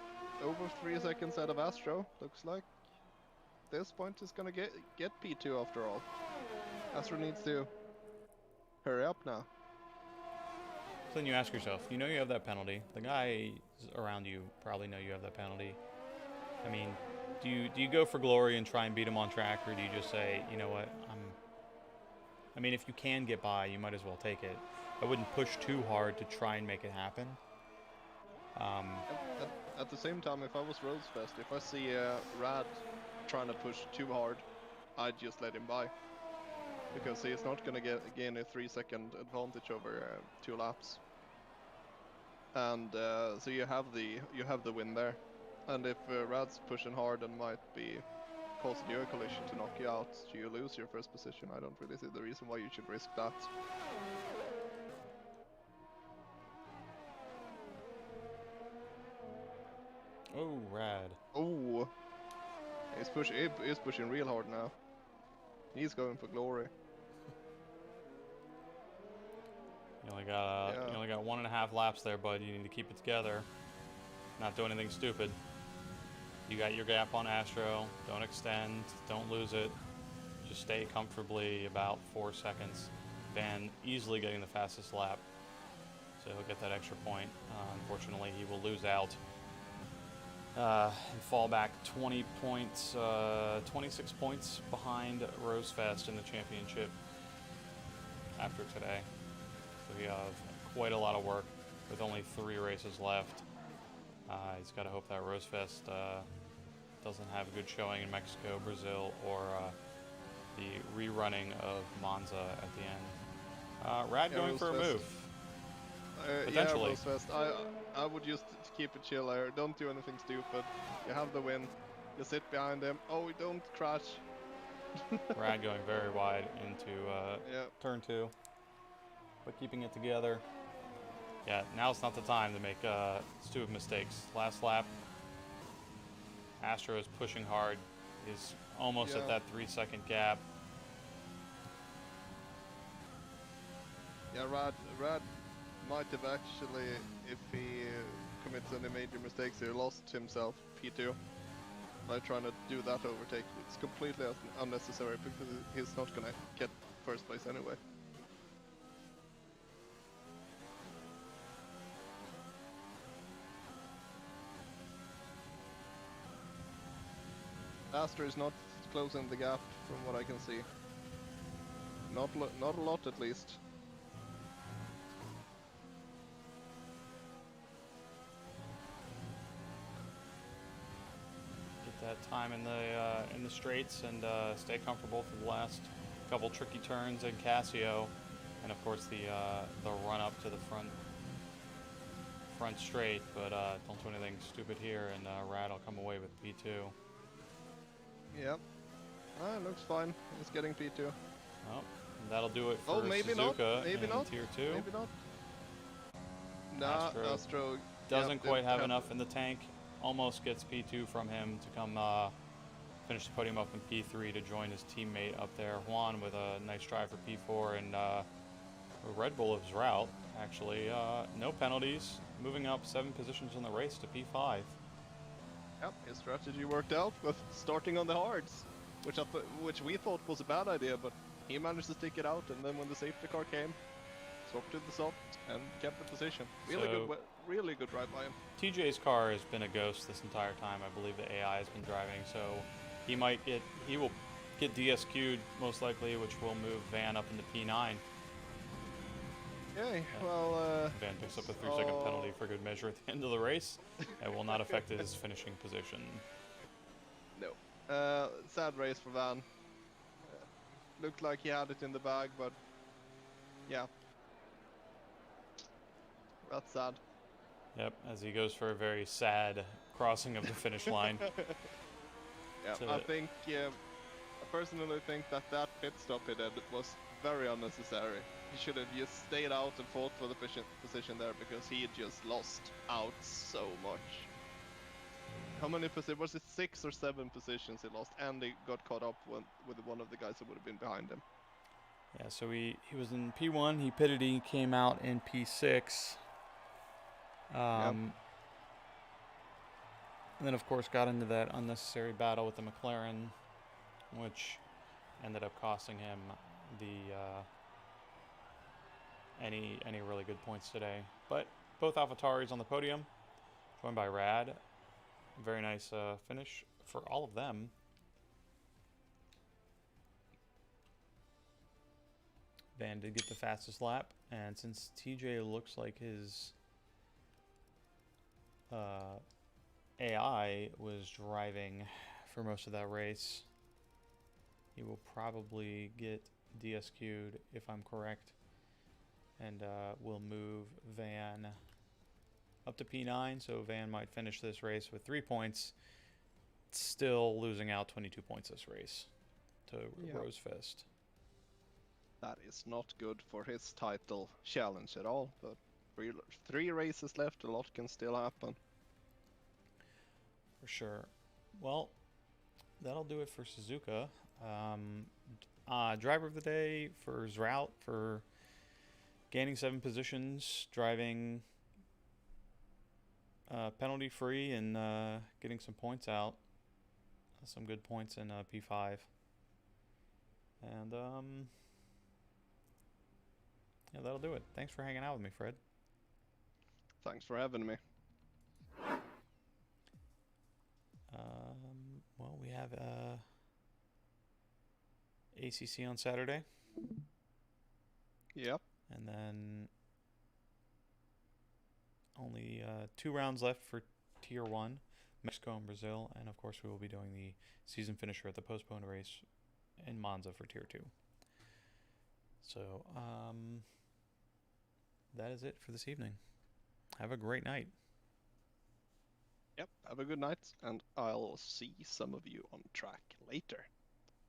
over 3 seconds out of Astro, looks like. This point is gonna get P2 after all. Astro needs to hurry up now. So then you ask yourself, you know you have that penalty. The guys around you probably know you have that penalty. I mean, do you go for glory and try and beat him on track, or do you just say, you know what, I mean, if you can get by, you might as well take it. I wouldn't push too hard to try and make it happen. At the same time, if I was Rosefest, if I see Rad trying to push too hard, I'd just let him by. Because he's not going to gain a 3-second advantage over 2 laps. And so you have the win there. And if Rad's pushing hard and might be causing you a collision to knock you out, you lose your first position. I don't really see the reason why you should risk that. Oh, Rad. Oh, he's pushing real hard now. He's going for glory. You only got 1.5 laps there, bud. You need to keep it together. Not do anything stupid. You got your gap on Astro. Don't extend. Don't lose it. Just stay comfortably about 4 seconds. Van easily getting the fastest lap, so he'll get that extra point. Unfortunately, he will lose out and fall back 20 points, 26 points behind Rosefest in the championship after today. So we have quite a lot of work with only 3 races left. He's got to hope that Rosefest doesn't have a good showing in Mexico, Brazil, or the rerunning of Monza at the end. Rad going for a move. Potentially. Yeah, Rosefest. I would just keep it chill here. Don't do anything stupid. You have the win. You sit behind him. Oh, don't crash. Rad going very wide into turn 2, but keeping it together. Yeah, now's not the time to make stupid mistakes. Last lap, Astro is pushing hard. He's almost at that 3-second gap. Yeah, Rad might have actually, if he commits any major mistakes here, lost himself P2 by trying to do that overtake. It's completely unnecessary because he's not gonna get first place anyway. Astro is not closing the gap from what I can see. Not a lot at least. Get that time in the straights and stay comfortable for the last couple tricky turns in Casio, and of course the run up to the front straight. But don't do anything stupid here, and Rad will come away with P2. Yep. Looks fine. He's getting P2. Oh, that'll do it for maybe Suzuka not. Maybe in not. Tier 2. Maybe not. Nah, Astro doesn't quite have enough in the tank. Almost gets P2 from him to come finish the podium up in P3 to join his teammate up there, Juan, with a nice drive for P4 and Red Bull of his route. Actually, no penalties, moving up 7 positions in the race to P5. Yep, his strategy worked out with starting on the hards, which we thought was a bad idea, but he managed to stick it out, and then when the safety car came, swapped to the soft and kept the position. Really good drive by him. TJ's car has been a ghost this entire time. I believe the AI has been driving, so he will get DSQ'd most likely, which will move Van up into P9. Okay, well, Van picks up a 3-second penalty for good measure at the end of the race. It will not affect his finishing position. no. Sad race for Van. Looked like he had it in the bag, but yeah. That's sad. Yep, as he goes for a very sad crossing of the finish line. Yeah, I think, I personally think that pit stop he did was very unnecessary. He should have just stayed out and fought for the position there, because he just lost out so much. How many positions? Was it 6 or 7 positions he lost, and he got caught up with one of the guys who would have been behind him. Yeah, so he was in P1, he pitted, he came out in P6. And then, of course, got into that unnecessary battle with the McLaren, which ended up costing him the any really good points today. But both AlphaTauris on the podium, joined by Rad. Very nice finish for all of them. Van did get the fastest lap, and since TJ looks like his AI was driving for most of that race, he will probably get DSQ'd if I'm correct, and we'll move Van up to P9, so Van might finish this race with 3 points, still losing out 22 points this race to Rosefest. That is not good for his title challenge at all, but 3 races left, a lot can still happen. For sure. Well, that'll do it for Suzuka. Driver of the day for Zrout for gaining 7 positions, driving penalty free, and getting some points out. Some good points in P5. And yeah, that'll do it. Thanks for hanging out with me, Fred. Thanks for having me. Well, we have ACC on Saturday. Yep. And then only 2 rounds left for Tier 1, Mexico and Brazil. And, of course, we will be doing the season finisher at the postponed race in Monza for Tier 2. So, that is it for this evening. Have a great night. Yep, have a good night, and I'll see some of you on track later.